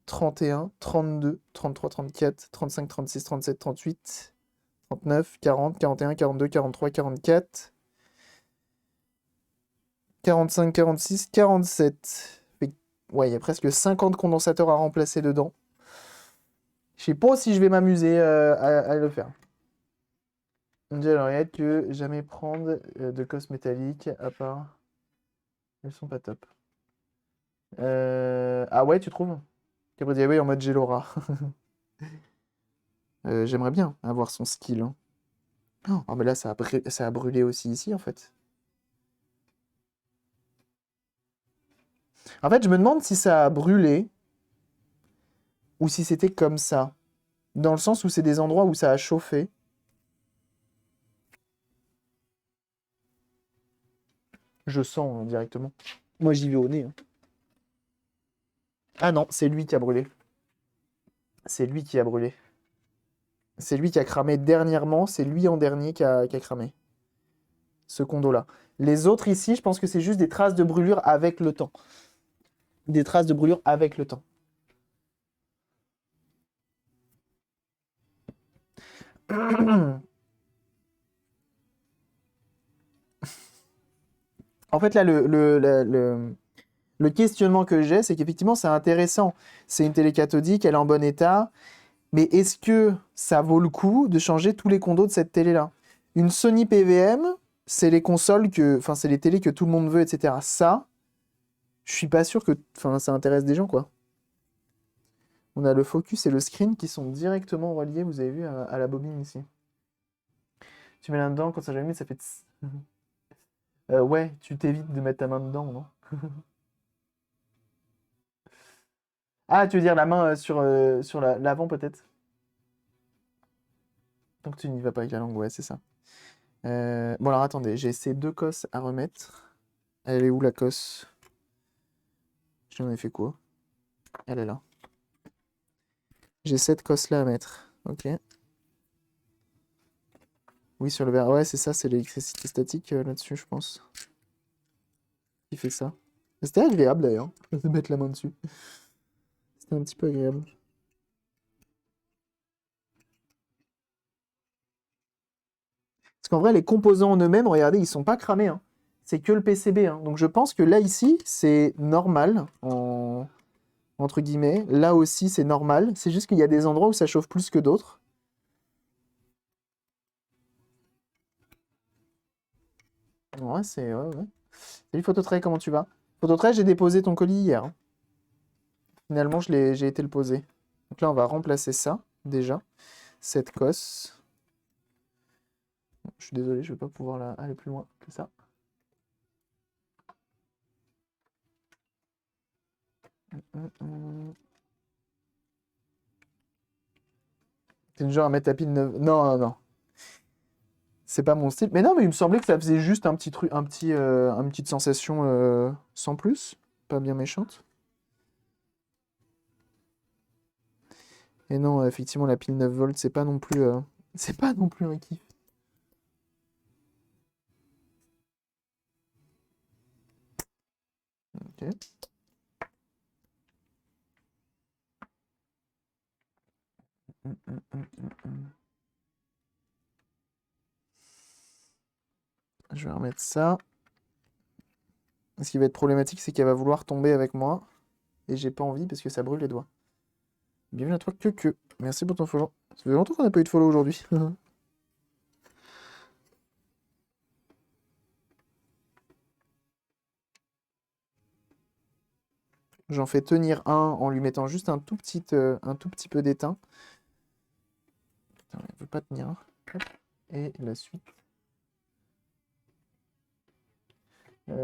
31, 32, 33, 34, 35, 36, 37, 38, 39, 40, 41, 42, 43, 44, 45, 46, 47. Ouais, il y a presque 50 condensateurs à remplacer dedans. Je sais pas si je vais m'amuser à le faire. On dit à l'oreillette que jamais prendre de cosse métallique à part. Elles sont pas top. Ah ouais, tu trouves? Capri Diabé en mode Gelora. J'aimerais bien avoir son skill, hein. Oh, mais là, ça a brûlé aussi ici, en fait. En fait, je me demande si ça a brûlé ou si c'était comme ça. Dans le sens où c'est des endroits où ça a chauffé. Je sens directement. Moi, j'y vais au nez, hein. Ah non, c'est lui qui a brûlé. C'est lui qui a brûlé. C'est lui qui a cramé dernièrement. C'est lui en dernier qui a cramé. Ce condo-là. Les autres ici, je pense que c'est juste des traces de brûlure avec le temps. Des traces de brûlure avec le temps. En fait, là, le questionnement que j'ai, c'est qu'effectivement, c'est intéressant. C'est une télé cathodique, elle est en bon état. Mais est-ce que ça vaut le coup de changer tous les condos de cette télé-là? Une Sony PVM, c'est les consoles enfin, c'est les télés que tout le monde veut, etc. Ça, je suis pas sûr que, enfin, ça intéresse des gens, quoi. On a le focus et le screen qui sont directement reliés, vous avez vu, à la bobine ici. Tu mets là-dedans, quand ça jamais, ça fait tss. Ouais, tu t'évites de mettre ta main dedans, non? Ah, tu veux dire la main sur l'avant, peut-être? Tant que tu n'y vas pas avec la langue, ouais, c'est ça. Bon, alors attendez, j'ai ces 2 cosses à remettre. Elle est où la cosse? J'en ai fait quoi? Elle est là. J'ai cette cosse-là à mettre. Ok. Oui, sur le verre. Ouais, c'est ça, c'est l'électricité statique là-dessus, je pense. Qui fait ça. C'était agréable d'ailleurs, de mettre la main dessus. C'était un petit peu agréable. Parce qu'en vrai, les composants en eux-mêmes, regardez, ils sont pas cramés, hein. C'est que le PCB, hein. Donc je pense que là, ici, c'est normal, entre guillemets. Là aussi, c'est normal. C'est juste qu'il y a des endroits où ça chauffe plus que d'autres. Ouais, c'est... Ouais, ouais. Salut Phototray, comment tu vas? Phototray, j'ai déposé ton colis hier, hein. Finalement, j'ai été le poser. Donc là, on va remplacer ça, déjà. Cette cosse. Je suis désolé, je vais pas pouvoir aller plus loin que ça. T'es le genre à mettre ta pile neuve. Non, non, non. C'est pas mon style. Mais non, mais il me semblait que ça faisait juste un petit truc, une petite sensation sans plus. Pas bien méchante. Et non, effectivement, la pile 9 volts, c'est pas non plus, c'est pas non plus un kiff. Ok. Je vais remettre ça. Ce qui va être problématique, c'est qu'elle va vouloir tomber avec moi. Et j'ai pas envie parce que ça brûle les doigts. Bienvenue à toi, que. Merci pour ton follow. Ça fait longtemps qu'on n'a pas eu de follow aujourd'hui. J'en fais tenir un en lui mettant juste un tout petit peu d'étain. Putain, il veut pas tenir. Hop. Et la suite.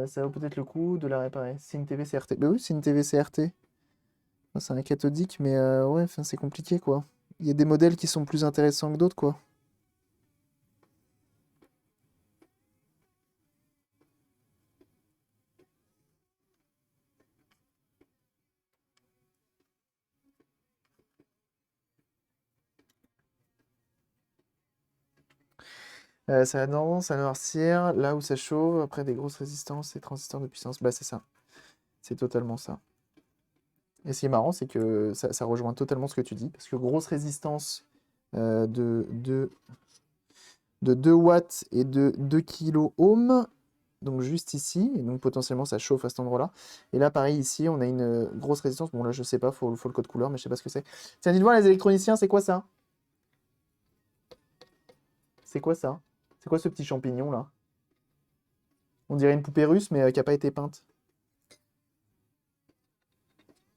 Ça vaut peut-être le coup de la réparer. C'est une TV CRT. Bah oui, c'est une TV CRT. C'est un cathodique, mais ouais, c'est compliqué, quoi. Il y a des modèles qui sont plus intéressants que d'autres, quoi. Ça a tendance à noircir là où ça chauffe, après des grosses résistances et transistors de puissance. Bah c'est ça. C'est totalement ça. Et ce qui est marrant, c'est que ça rejoint totalement ce que tu dis, parce que grosse résistance de 2 watts et de 2 kilo-ohms, donc juste ici, et donc potentiellement ça chauffe à cet endroit-là. Et là, pareil, ici, on a une grosse résistance. Bon, là, je sais pas, faut le code couleur, mais je sais pas ce que c'est. Tiens, dites voir les électroniciens, c'est quoi ça? C'est quoi ça? C'est quoi ce petit champignon, là? On dirait une poupée russe, mais qui a pas été peinte.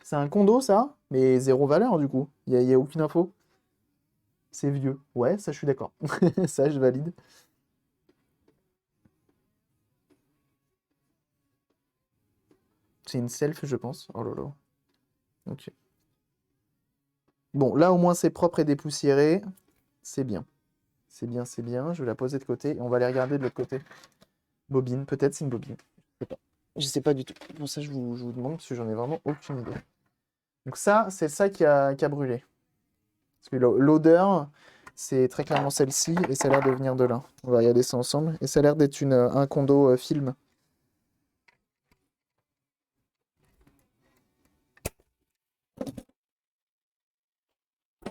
C'est un condo, ça? Mais zéro valeur, du coup. Y a aucune info. C'est vieux. Ouais, ça, je suis d'accord. Ça, je valide. C'est une self, je pense. Oh là là. Ok. Bon, là, au moins, c'est propre et dépoussiéré. C'est bien. C'est bien, c'est bien. Je vais la poser de côté et on va aller regarder de l'autre côté. Bobine, peut-être c'est une bobine. Je sais pas. Je sais pas du tout. Pour ça, je vous demande parce que j'en ai vraiment aucune idée. Donc ça, c'est ça qui a brûlé. Parce que l'odeur, c'est très clairement celle-ci et ça a l'air de venir de là. On va regarder ça ensemble. Et ça a l'air d'être un condo film.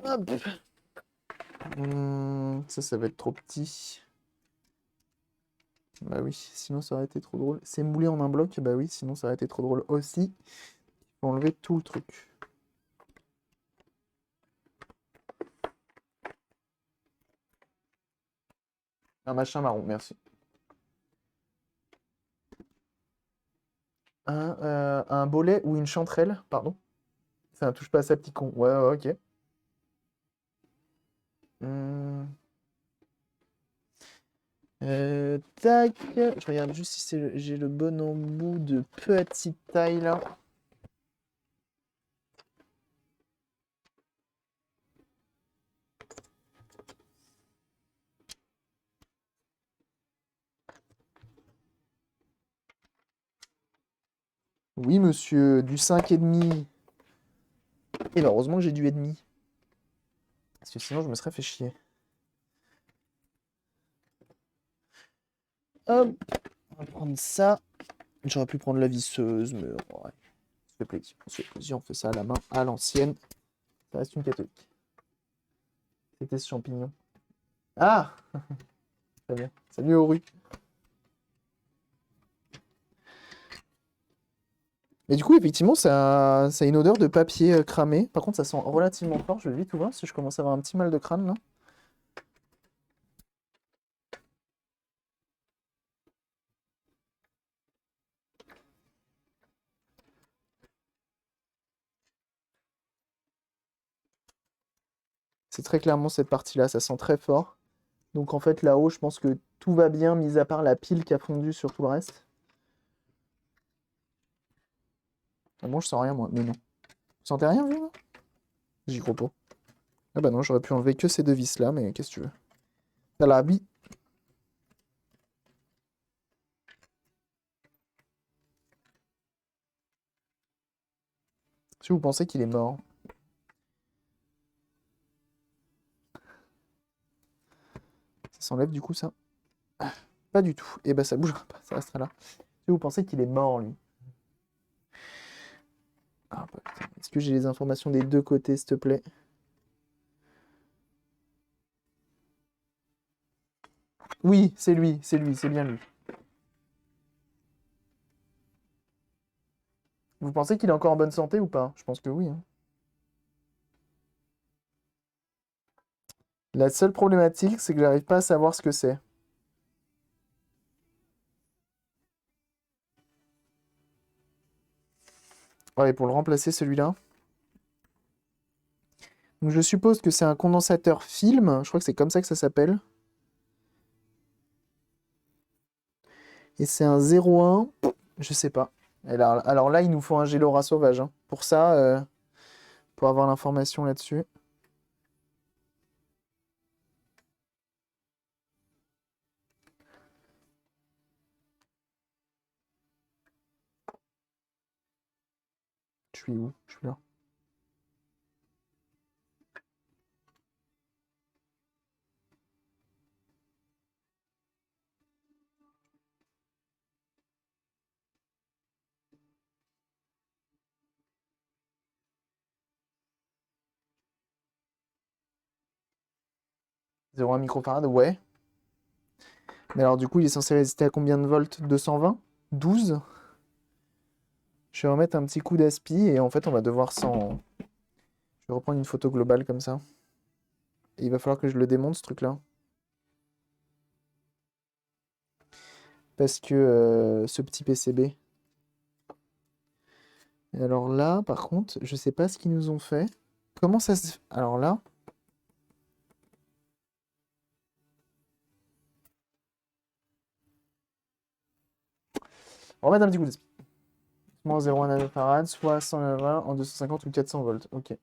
Hop. Ça va être trop petit. Bah oui, sinon ça aurait été trop drôle. C'est moulé en un bloc, bah oui, sinon ça aurait été trop drôle aussi. Il faut enlever tout le truc. Un machin marron, merci. Un bolet ou une chanterelle, pardon. Ça ne touche pas à ça, petit con. Ouais, ouais, ok. Hum, tac. Je regarde juste si j'ai le bon embout de petite taille là. Oui, monsieur, du 5,5. Et ben, heureusement que j'ai du et demi. Parce que sinon, je me serais fait chier. Hop, on va prendre ça. J'aurais pu prendre la visseuse, mais ouais, on se fait plaisir. On se fait plaisir, on fait ça à la main, à l'ancienne. Ça reste une catholique. C'était ce champignon. Ah! Très bien. Salut, Auru. Mais du coup, effectivement, ça a une odeur de papier cramé. Par contre, ça sent relativement fort. Je vais vite ouvrir si je commence à avoir un petit mal de crâne là. C'est très clairement cette partie-là, ça sent très fort. Donc en fait, là-haut, je pense que tout va bien, mis à part la pile qui a fondu sur tout le reste. Ah bon, je sens rien, moi. Mais non. Vous sentez rien, vous, là? J'y crois pas. Ah bah non, j'aurais pu enlever que ces deux vis-là, mais qu'est-ce que tu veux? T'as la oui. Si vous pensez qu'il est mort. Ça s'enlève du coup, ça? Pas du tout. Et bah ça bougera pas, ça restera là. Si vous pensez qu'il est mort, lui. Ah bah putain. Est-ce que j'ai les informations des deux côtés, s'il te plaît? Oui, c'est lui, c'est bien lui. Vous pensez qu'il est encore en bonne santé ou pas? Je pense que oui, hein. La seule problématique, c'est que j'arrive pas à savoir ce que c'est. Ouais, pour le remplacer, celui-là. Donc je suppose que c'est un condensateur film. Je crois que c'est comme ça que ça s'appelle. Et c'est un 0,1. Je sais pas. Alors là, il nous faut un Gélora sauvage, hein. Pour ça, pour avoir l'information là-dessus. Je suis où? Je suis là. Zéro virgule un microfarad, ouais. Mais alors du coup, il est censé résister à combien de volts? 220? 12? Je vais remettre un petit coup d'aspi et en fait, on va devoir s'en... Je vais reprendre une photo globale comme ça. Et il va falloir que je le démonte, ce truc-là. Parce que ce petit PCB. Et alors là, par contre, je sais pas ce qu'ils nous ont fait. Comment ça se... Alors là... On va mettre un petit coup d'aspi. Moins 0,1 nanofarad, soit 120 en 250 ou 400 volts. Ok.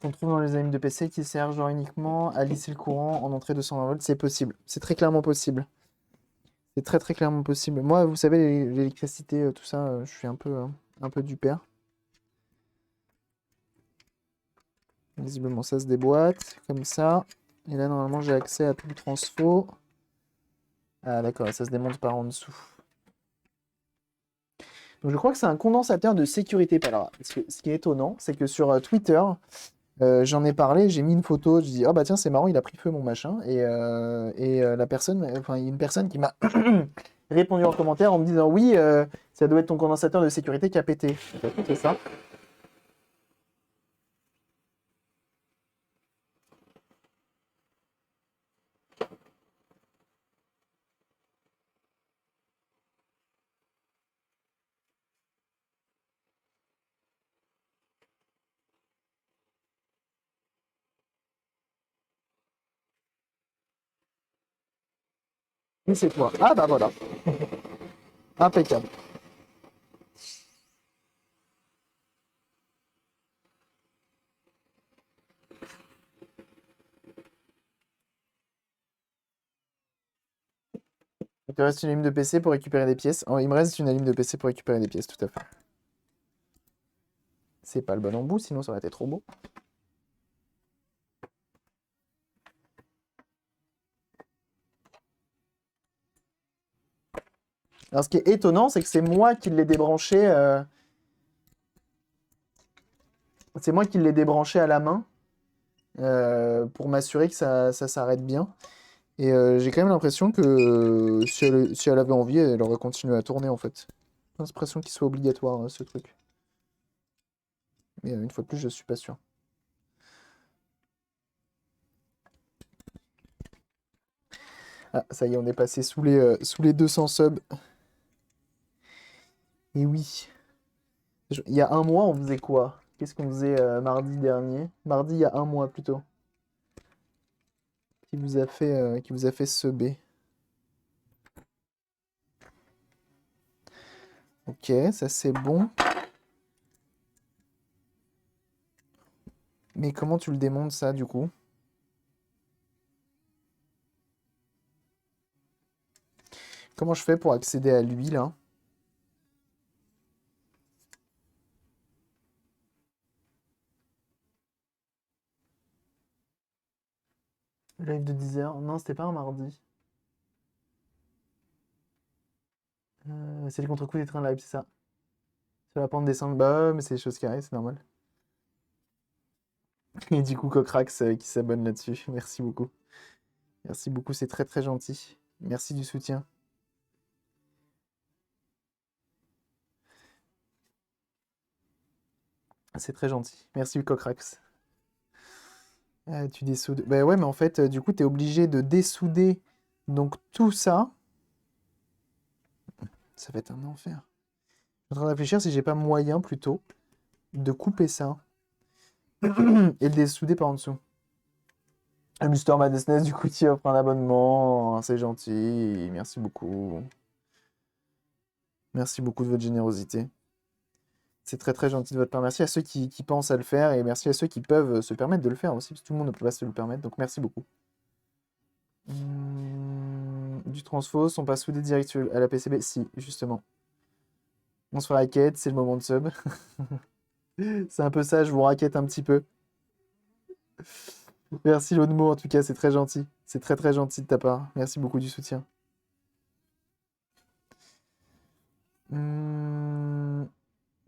'On trouve dans les AIM de PC qui sert genre uniquement à lisser le courant en entrée 220 volts. C'est possible. C'est très clairement possible. C'est très très clairement possible. Moi, vous savez, l'électricité, tout ça, je suis un peu du père. Visiblement, ça se déboîte comme ça. Et là, normalement, j'ai accès à tout le transfo. Ah, d'accord, ça se démonte par en dessous. Donc, je crois que c'est un condensateur de sécurité. Alors, ce qui est étonnant, c'est que sur Twitter, j'en ai parlé, j'ai mis une photo, je dis, oh bah tiens, c'est marrant, il a pris feu mon machin. La personne, enfin, il y a une personne qui m'a répondu en commentaire en me disant, oui, ça doit être ton condensateur de sécurité qui a pété. C'est ça. Et c'est toi. Ah bah voilà. Impeccable. Il te reste une allume de PC pour récupérer des pièces. Oh, il me reste une allume de PC pour récupérer des pièces, tout à fait. C'est pas le bon embout, sinon ça aurait été trop beau. Alors ce qui est étonnant, c'est que c'est moi qui l'ai débranché. C'est moi qui l'ai débranché à la main pour m'assurer que ça s'arrête bien. Et j'ai quand même l'impression que si elle avait envie, elle aurait continué à tourner en fait. J'ai l'impression qu'il soit obligatoire ce truc. Mais une fois de plus, je suis pas sûr. Ah, ça y est, on est passé sous les 200 subs. Et oui. Il y a un mois, on faisait quoi? Qu'est-ce qu'on faisait mardi dernier? Mardi, il y a un mois plutôt. Qui vous a fait subber. Ok, ça c'est bon. Mais comment tu le démontes ça du coup? Comment je fais pour accéder à lui là? Live de 10h? Non, c'était pas un mardi. C'est les contre-coups des trains live, c'est ça. Sur la pente descente, bah ouais, mais c'est des choses qui arrivent, c'est normal. Et du coup, Cocrax qui s'abonne là-dessus. Merci beaucoup. Merci beaucoup, c'est très très gentil. Merci du soutien. C'est très gentil. Merci Cocrax. Tu dessoudes. Bah ouais, mais en fait, du coup, t'es obligé de dessouder. Donc tout ça, ça va être un enfer. Je suis en train de réfléchir si j'ai pas moyen plutôt de couper ça et le dessouder par en dessous. Mister Madness, du coup, tu offre un abonnement. C'est gentil. Merci beaucoup. Merci beaucoup de votre générosité. C'est très très gentil de votre part. Merci à ceux qui pensent à le faire et merci à ceux qui peuvent se permettre de le faire aussi, parce que tout le monde ne peut pas se le permettre. Donc merci beaucoup. Du transfo, sont pas soudés direct à la PCB? Si, justement. On se fait raquette, c'est le moment de sub. C'est un peu ça, je vous raquette un petit peu. Merci l'autre mot, en tout cas, c'est très gentil. C'est très très gentil de ta part. Merci beaucoup du soutien.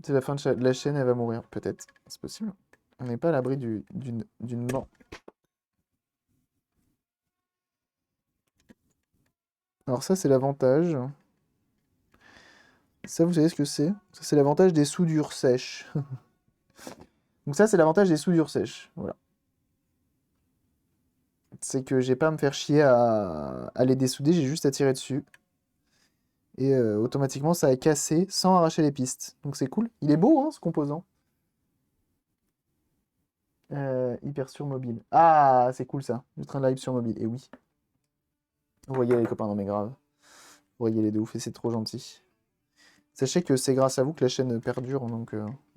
C'est la fin de la chaîne, elle va mourir, peut-être. C'est possible. On n'est pas à l'abri d'une mort. Alors ça, c'est l'avantage. Ça, vous savez ce que c'est? Ça, c'est l'avantage des soudures sèches. Donc ça, c'est l'avantage des soudures sèches. Voilà. C'est que j'ai pas à me faire chier à les dessouder, j'ai juste à tirer dessus. Et automatiquement, ça a cassé sans arracher les pistes. Donc c'est cool. Il est beau, hein, ce composant. Hyper sur mobile. Ah, c'est cool ça. Le train de live sur mobile. Et oui. Vous voyez les copains dans mes graves. Vous voyez les de ouf et c'est trop gentil. Sachez que c'est grâce à vous que la chaîne perdure, donc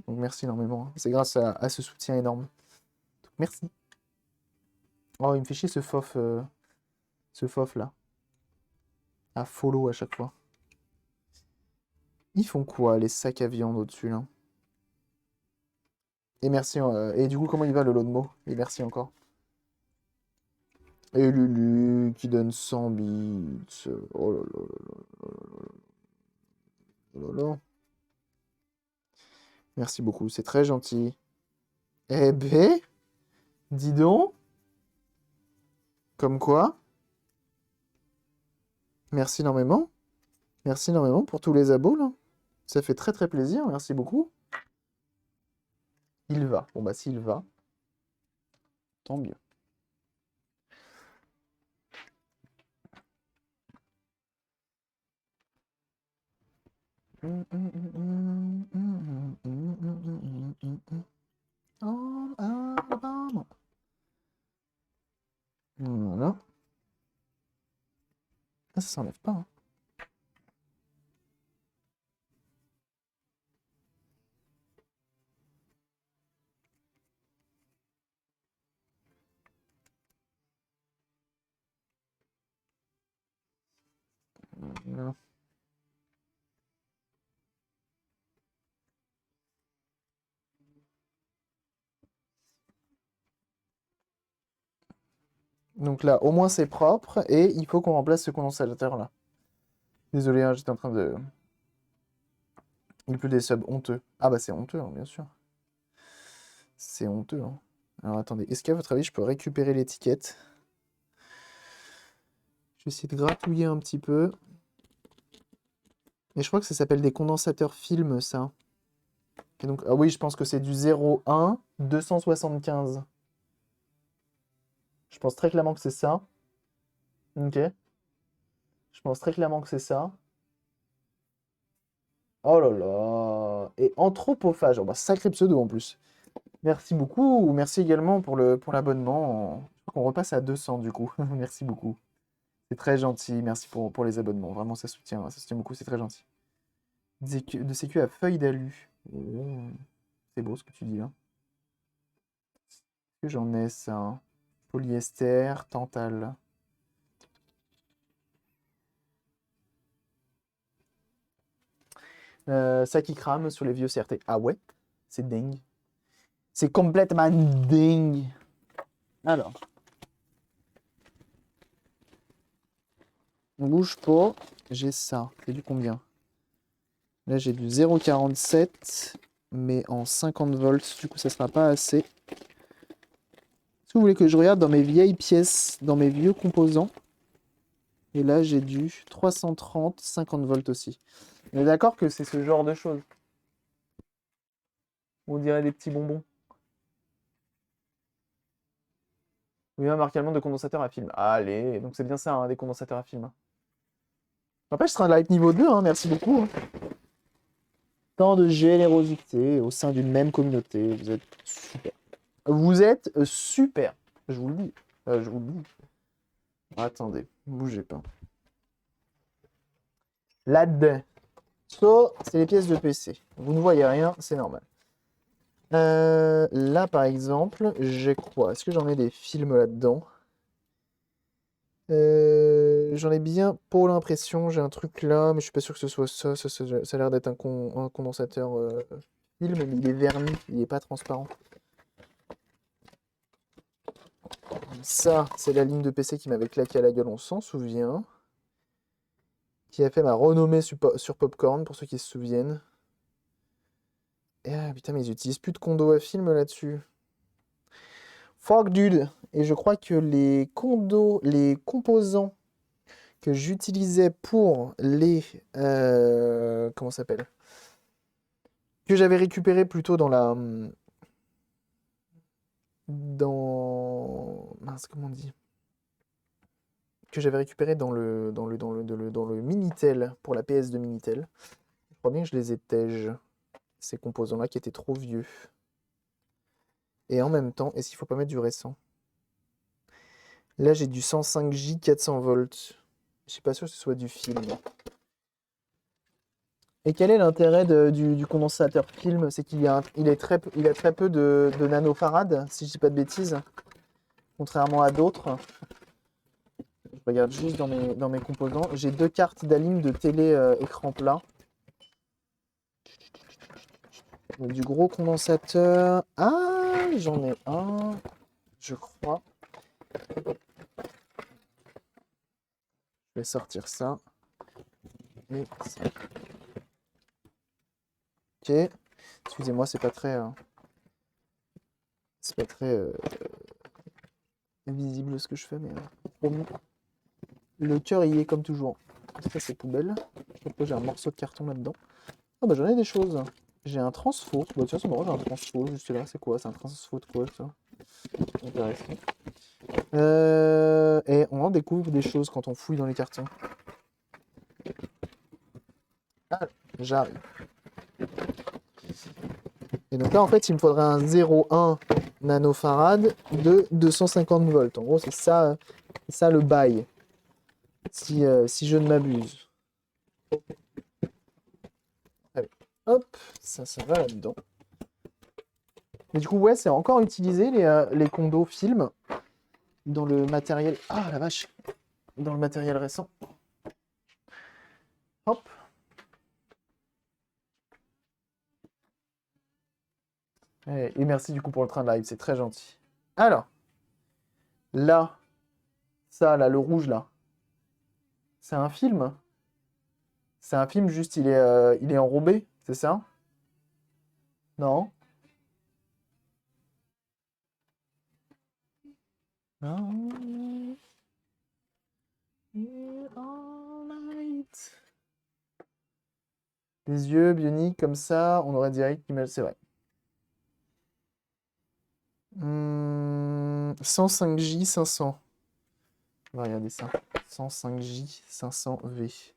merci énormément. C'est grâce à ce soutien énorme. Donc, merci. Oh, il me fait chier ce fof là. À follow à chaque fois. Ils font quoi, les sacs à viande au-dessus là? Et merci. Et du coup, comment il va le lot de mots? Et merci encore. Et Lulu qui donne 100 bits. Oh là là là là là là là. Merci beaucoup, c'est très gentil. Eh ben, dis donc. Comme quoi. Merci énormément. Merci énormément pour tous les abos là. Ça fait très très plaisir, merci beaucoup. Il va. Bon bah s'il va, tant mieux. Voilà. ça enlève pas, hein. Non. Donc là, au moins c'est propre et il faut qu'on remplace ce condensateur là. Désolé, hein, j'étais en train de... Il pleut des subs honteux. Ah bah c'est honteux, hein, bien sûr. C'est honteux, hein. Alors attendez, est-ce qu'à votre avis je peux récupérer l'étiquette? Je vais essayer de gratouiller un petit peu. Et je crois que ça s'appelle des condensateurs film, ça. Et donc, ah oui, je pense que c'est du 01 275. Je pense très clairement que c'est ça. Ok. Je pense très clairement que c'est ça. Oh là là. Et anthropophage. Oh bah, sacré pseudo en plus. Merci beaucoup. Merci également pour l'abonnement. Je crois qu'on repasse à 200 du coup. Merci beaucoup. C'est très gentil. Merci pour les abonnements. Vraiment, ça soutient beaucoup. C'est très gentil. De sécu à feuille d'alu. Oh, c'est beau ce que tu dis là. Est-ce que j'en ai ça, hein? Polyester, tantale. Ça qui crame sur les vieux CRT. Ah ouais? C'est dingue. C'est complètement dingue. Alors. On bouge pas. J'ai ça. C'est du combien? Là, j'ai du 0,47, mais en 50 volts. Du coup, ça sera pas assez. Est-ce que vous voulez que je regarde dans mes vieilles pièces, dans mes vieux composants? Et là, j'ai du 330, 50 volts aussi. On est d'accord que c'est ce genre de choses. On dirait des petits bonbons. Oui, un marque allemand de condensateur à film. Allez, donc c'est bien ça, hein, des condensateurs à film. N'empêche, ce sera de light niveau 2, hein, merci beaucoup, hein. Tant de générosité au sein d'une même communauté. Vous êtes super. Vous êtes super. Je vous le dis. Je vous le dis. Attendez, bougez pas. Là-dedans. Ça, c'est les pièces de PC. Vous ne voyez rien, c'est normal. Là, par exemple, j'ai quoi? Est-ce que j'en ai des films là-dedans? J'en ai bien pour l'impression. J'ai un truc là, mais je suis pas sûr que ce soit ça. Ça a l'air d'être un condensateur film, mais il est verni, il est pas transparent. Ça, c'est la ligne de PC qui m'avait claqué à la gueule, on s'en souvient. Qui a fait ma renommée sur Popcorn, pour ceux qui se souviennent. Et ah putain, mais ils utilisent plus de condo à film là-dessus. Fuck dude. Et je crois que les composants que j'utilisais pour les... comment ça s'appelle? Que j'avais récupéré plutôt dans la... Dans... Mince, comment on dit? Que j'avais récupéré dans le Minitel, pour la PS de Minitel. Je crois bien que je les ai tège, ces composants-là qui étaient trop vieux. Et en même temps, est-ce qu'il faut pas mettre du récent? Là, j'ai du 105J 400 volts. Je suis pas sûr que ce soit du film. Et quel est l'intérêt du condensateur film? C'est qu'il a très peu de nanofarad, si je dis pas de bêtises. Contrairement à d'autres. Je regarde juste dans mes composants. J'ai 2 cartes d'alim de télé écran plat. Donc, du gros condensateur. Ah, j'en ai un, je crois. Je vais sortir ça. Et ça. Ok. Excusez-moi, c'est pas très visible ce que je fais, mais promis. Le cœur y est comme toujours. Ça, c'est poubelle. Je crois que j'ai un morceau de carton là-dedans. Ah bah j'en ai des choses. J'ai un transfo. Bah tiens, c'est marrant, j'ai un transfo juste là. C'est quoi? C'est un transfo de quoi ça? Intéressant. Et on en découvre des choses quand on fouille dans les cartons. Ah, j'arrive. Et donc là, en fait, il me faudrait un 0,1 nanofarad de 250 volts. En gros, c'est ça le bail. si je ne m'abuse. Allez, hop, ça va là-dedans. Mais du coup, ouais, c'est encore utilisé les condos films dans le matériel. Ah la vache! Dans le matériel récent. Hop. Et merci du coup pour le train de live, c'est très gentil. Alors, là, ça, là, le rouge, là, c'est un film? C'est un film, juste il est enrobé, c'est ça? Non? All night. Des yeux bioniques comme ça, on aurait direct l'image, c'est vrai. 105J 500. On va regarder ça. 105J 500V.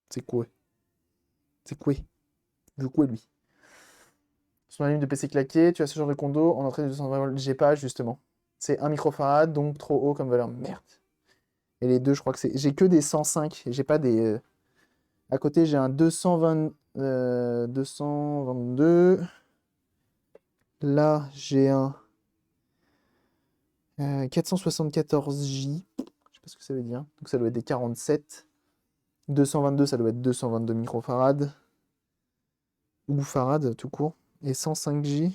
C'est quoi? C'est quoi? De quoi lui? Sur la ligne de PC claqué, tu as ce genre de condo en entrée de 220 volts. J'ai pas justement. C'est 1 microfarad, donc trop haut comme valeur. Merde. Et les deux, je crois que c'est. J'ai que des 105. J'ai pas des. À côté, j'ai un 222. Là, j'ai un 474J. Je sais pas ce que ça veut dire. Donc ça doit être des 47. 222, ça doit être 222 microfarad. Ou farad, tout court. Et 105J.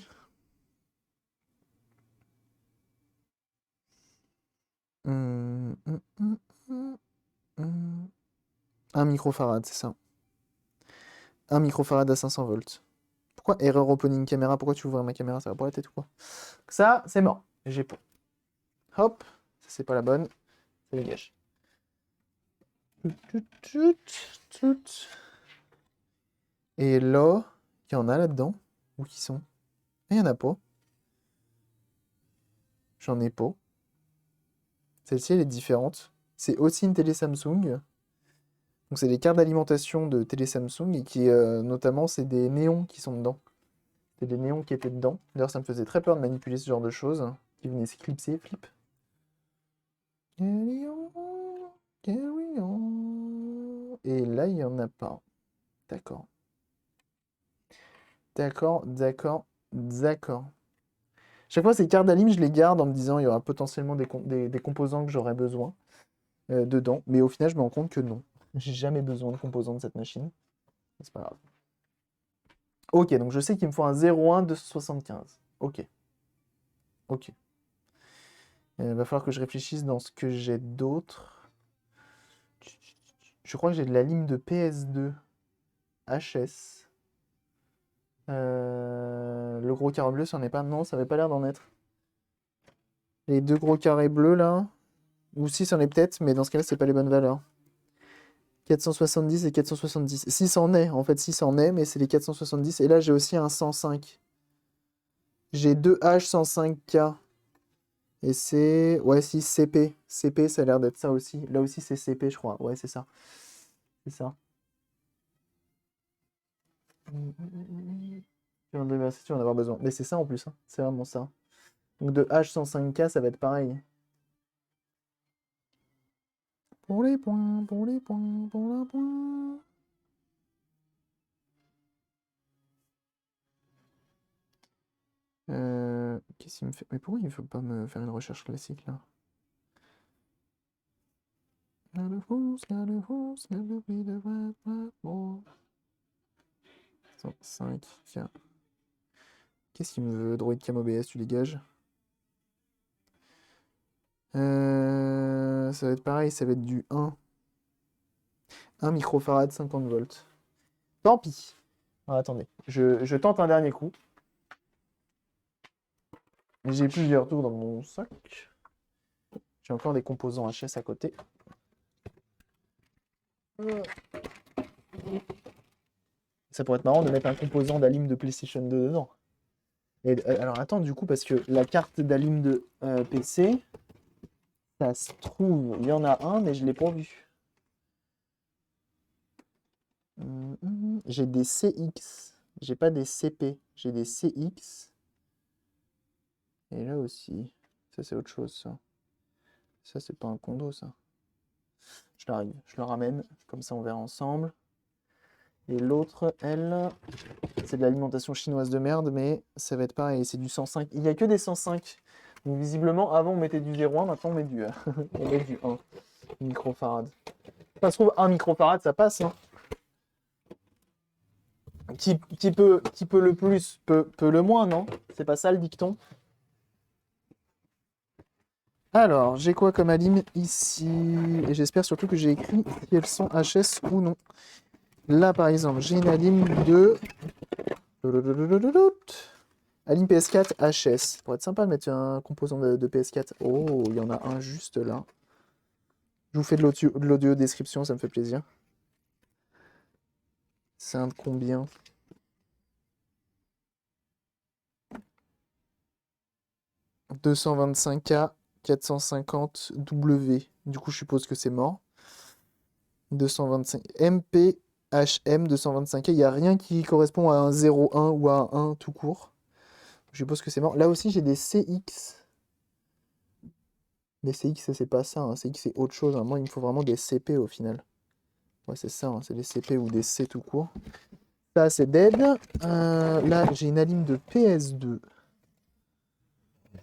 1 microfarad, c'est ça. 1 microfarad à 500 volts. Pourquoi erreur opening caméra? Pourquoi tu ouvres ma caméra? Ça va pour la tête ou quoi? Ça, c'est mort. J'ai pas. Hop. Ça, c'est pas la bonne. Ça dégage. Et là, il y en a là-dedans. Où qui sont? Il y en a pas. J'en ai pas. Celle-ci, elle est différente. C'est aussi une télé Samsung. Donc, c'est des cartes d'alimentation de télé Samsung et qui, notamment, c'est des néons qui sont dedans. C'est des néons qui étaient dedans. D'ailleurs, ça me faisait très peur de manipuler ce genre de choses qui venaient s'éclipser. Flip. Carry on, carry on. Et là, il n'y en a pas. D'accord. D'accord, d'accord, d'accord. Chaque fois, ces cartes d'alim, je les garde en me disant il y aura potentiellement des composants que j'aurais besoin dedans. Mais au final, je me rends compte que non. J'ai jamais besoin de composants de cette machine. C'est pas grave. Ok, donc je sais qu'il me faut un 0,1 275. Ok. Ok. Il va falloir que je réfléchisse dans ce que j'ai d'autre. Je crois que j'ai de la lime de PS2 HS. Le gros carré bleu, ça n'en est pas. Non, ça n'avait pas l'air d'en être. Les deux gros carrés bleus là. Ou si, c'en est peut-être, mais dans ce cas-là, c'est pas les bonnes valeurs. 470 et 470. Si, c'en est, en fait, si, c'en est, mais c'est les 470. Et là, j'ai aussi un 105. J'ai deux H105K. Et c'est. Ouais, si, CP. CP, ça a l'air d'être ça aussi. Là aussi, c'est CP, je crois. Ouais, c'est ça. C'est ça. Tu vas en avoir besoin. Mais c'est ça en plus, hein. C'est vraiment ça. Donc de H105K, ça va être pareil. Pour les points, pour les points, pour les points. Qu'est-ce qu'il me fait? Mais pourquoi il ne faut pas me faire une recherche classique là? 105K. Qu'est-ce qu'il me veut? Droid Cam OBS, tu dégages. Ça va être pareil, ça va être du 1. 1 microfarad 50 volts. Tant pis. Ah, attendez, je tente un dernier coup. J'ai plusieurs tours dans mon sac. J'ai encore des composants HS à côté. Ça pourrait être marrant de mettre un composant d'Alim de PlayStation 2 dedans. Et, alors attends, du coup, parce que la carte d'Alim de PC, ça se trouve, il y en a un, mais je ne l'ai pas vu. J'ai des CX. J'ai pas des CP, j'ai des CX. Et là aussi. Ça, c'est autre chose, ça. Ça, c'est pas un condo, ça. Je le ramène. Comme ça, on verra ensemble. Et l'autre, elle, c'est de l'alimentation chinoise de merde, mais ça va être pareil. C'est du 105. Il n'y a que des 105. Donc, visiblement, avant, on mettait du 0,1. Maintenant, on met du, on met du 1 microfarad. Ça se trouve, 1 microfarad, ça passe, hein. Qui peut le plus, peut le moins, non? C'est pas ça le dicton? Alors, j'ai quoi comme alim ici? Et j'espère surtout que j'ai écrit si elles sont HS ou non. Là, par exemple, j'ai une alim de... Alim PS4 HS. Ça pourrait être sympa de mettre un composant de PS4. Oh, il y en a un juste là. Je vous fais de l'audio description, ça me fait plaisir. C'est un de combien? « 225K 450W. Du coup, je suppose que c'est mort. 225 MPHM 225K. Il n'y a rien qui correspond à un 0,1 ou à un 1 tout court. Je suppose que c'est mort. Là aussi, j'ai des CX. Mais CX, c'est pas ça. Hein. CX, c'est autre chose. Hein. Moi, il me faut vraiment des CP au final. Ouais, c'est ça. Hein. C'est des CP ou des C tout court. Ça, c'est dead. Là, j'ai une alim de PS2.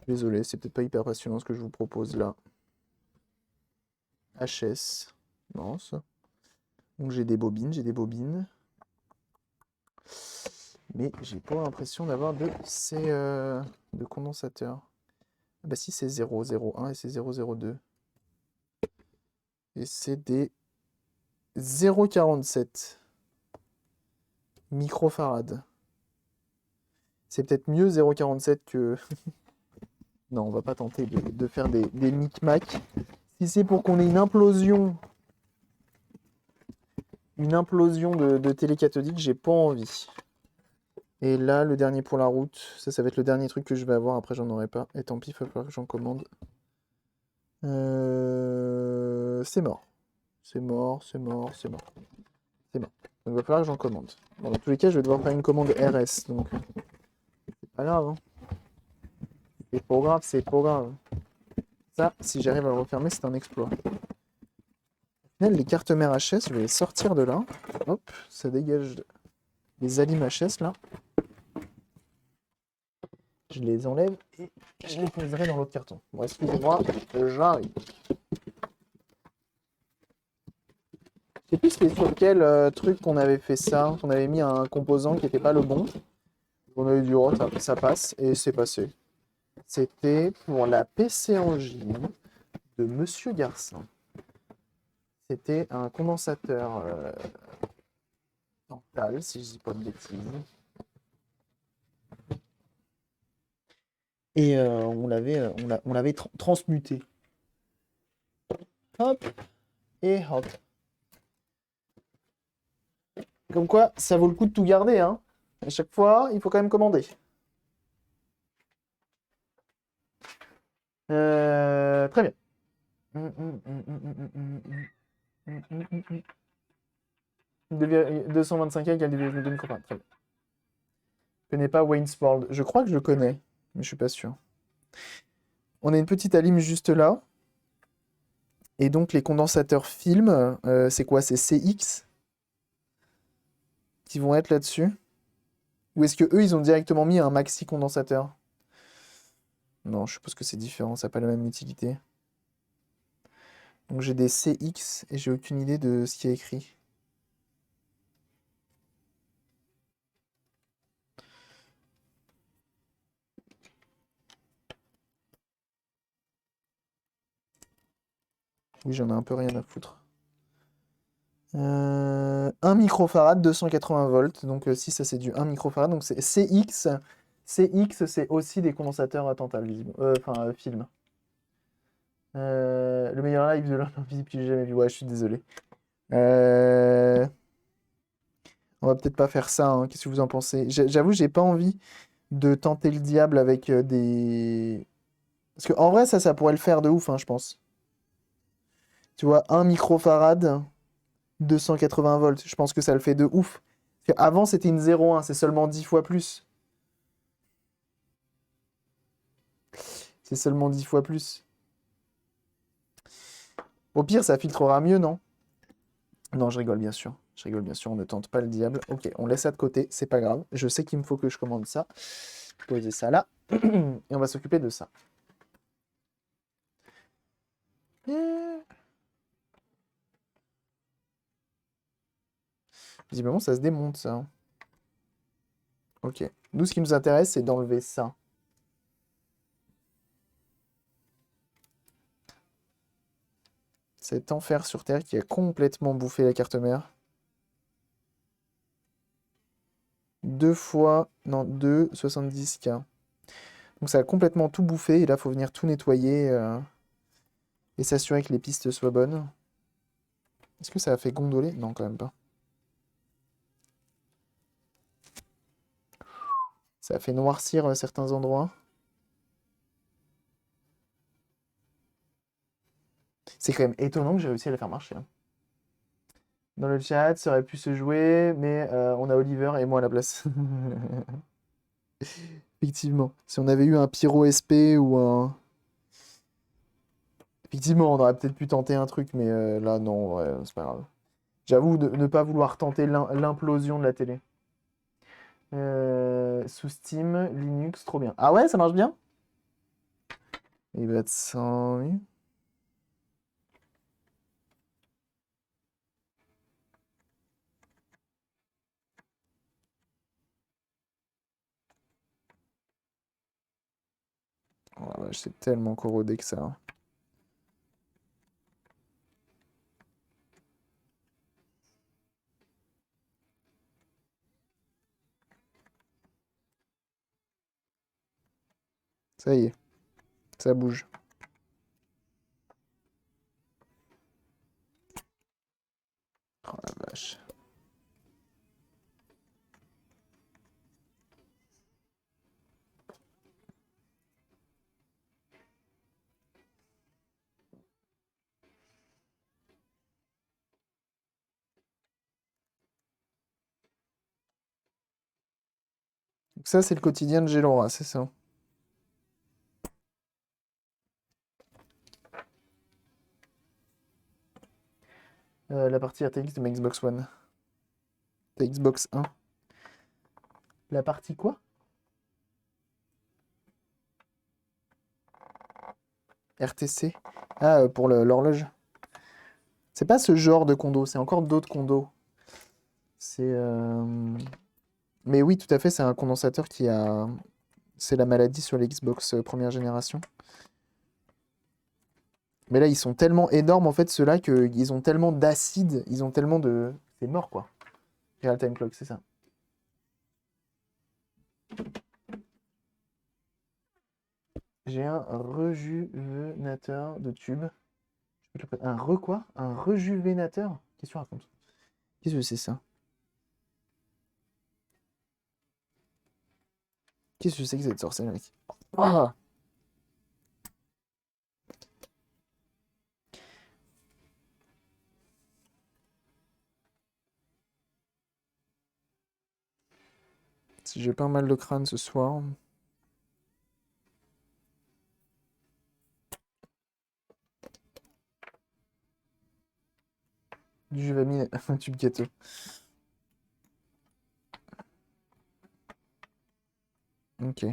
Désolé, c'est peut-être pas hyper passionnant ce que je vous propose là. HS. Non, ça. Donc j'ai des bobines, mais j'ai pas l'impression d'avoir de ces de condensateurs. Ah bah si, c'est 0,01 et c'est 0,02. Et c'est des 0,47 microfarad. C'est peut-être mieux 0,47 que... Non, on va pas tenter de faire des micmacs. Si c'est pour qu'on ait une implosion de télécathodique, j'ai pas envie. Et là, le dernier pour la route, ça va être le dernier truc que je vais avoir, après j'en aurai pas. Et tant pis, il va falloir que j'en commande. C'est mort. C'est mort. Donc il va falloir que j'en commande. Bon, dans tous les cas, je vais devoir faire une commande RS, donc c'est pas grave. Hein. C'est pas grave. Ça, si j'arrive à le refermer, c'est un exploit. Au final, les cartes mères HS, je vais les sortir de là. Hop, ça dégage les alim HS là. Je les enlève et je les poserai dans l'autre carton. Bon, excusez-moi, j'arrive. Je sais plus c'était sur quel truc qu'on avait fait ça, qu'on avait mis un composant qui n'était pas le bon. On avait dit, oh, ça passe, et c'est passé. C'était pour la PC Engine de Monsieur Garcin. C'était un condensateur dental, si je dis pas de bêtises. Et on l'avait transmuté. Hop, et hop. Comme quoi, ça vaut le coup de tout garder, hein. À chaque fois, il faut quand même commander. Très bien. 225 avec 2,2 microfarad. Très bien. Je connais pas Wayne's World. Je crois que je le connais, mais je suis pas sûr. On a une petite alim juste là. Et donc les condensateurs film, c'est quoi? C'est CX qui vont être là-dessus? Ou est-ce que eux ils ont directement mis un maxi condensateur? Non, je suppose que c'est différent, ça n'a pas la même utilité. Donc j'ai des CX et j'ai aucune idée de ce qui est écrit. Oui, j'en ai un peu rien à foutre. 1 microfarad, 280 volts. Donc si ça c'est du 1 microfarad, donc c'est CX. CX c'est aussi des condensateurs à tantal, film. Le meilleur live de l'homme invisible que j'ai jamais vu. Ouais, je suis désolé. On va peut-être pas faire ça, hein. Qu'est-ce que vous en pensez? J'avoue, j'ai pas envie de tenter le diable avec des... Parce qu'en vrai, ça pourrait le faire de ouf, hein, je pense. Tu vois, 1 microfarad, 280 volts. Je pense que ça le fait de ouf. Avant, c'était une 0,1, c'est seulement 10 fois plus. C'est seulement 10 fois plus. Au pire, ça filtrera mieux, non? Non, je rigole bien sûr. Je rigole bien sûr, on ne tente pas le diable. Ok, on laisse ça de côté, c'est pas grave. Je sais qu'il me faut que je commande ça. Poser ça là. Et on va s'occuper de ça. Visiblement, ça se démonte, ça. Ok. Nous, ce qui nous intéresse, c'est d'enlever ça. Cet enfer sur Terre qui a complètement bouffé la carte mère. 2 fois... Non, 2, 70K. Donc ça a complètement tout bouffé. Et là, il faut venir tout nettoyer et s'assurer que les pistes soient bonnes. Est-ce que ça a fait gondoler? Non, quand même pas. Ça a fait noircir certains endroits. C'est quand même étonnant que j'ai réussi à la faire marcher, hein. Dans le chat, ça aurait pu se jouer, mais on a Oliver et moi à la place. Effectivement. Si on avait eu un Pyro SP ou un... Effectivement, on aurait peut-être pu tenter un truc, mais là, non, ouais, c'est pas grave. J'avoue de ne pas vouloir tenter l'implosion de la télé. Sous Steam, Linux, trop bien. Ah ouais, ça marche bien? Il va être 100 000. Oh la vache, c'est tellement corrodé que ça, hein. Ça y est, ça bouge. Oh la vache. Donc ça, c'est le quotidien de Gelora, c'est ça. La partie RTX de ma Xbox One. Ta Xbox 1. La partie quoi? RTC. Ah, pour l'horloge. C'est pas ce genre de condo, c'est encore d'autres condos. C'est... Mais oui, tout à fait, c'est un condensateur qui a... C'est la maladie sur les Xbox première génération. Mais là, ils sont tellement énormes, en fait, ceux-là, qu'ils ont tellement d'acide, ils ont tellement de... C'est mort, quoi. Real Time Clock, c'est ça. J'ai un rejuvenateur de tube. Un quoi? Un rejuvénateur? Qu'est-ce que tu racontes? Qu'est-ce que c'est ça? Qu'est-ce que c'est que cette sorcellerie? Ah! Si j'ai pas mal de crâne ce soir. Du Juvamine, un tube gâteau. Ok.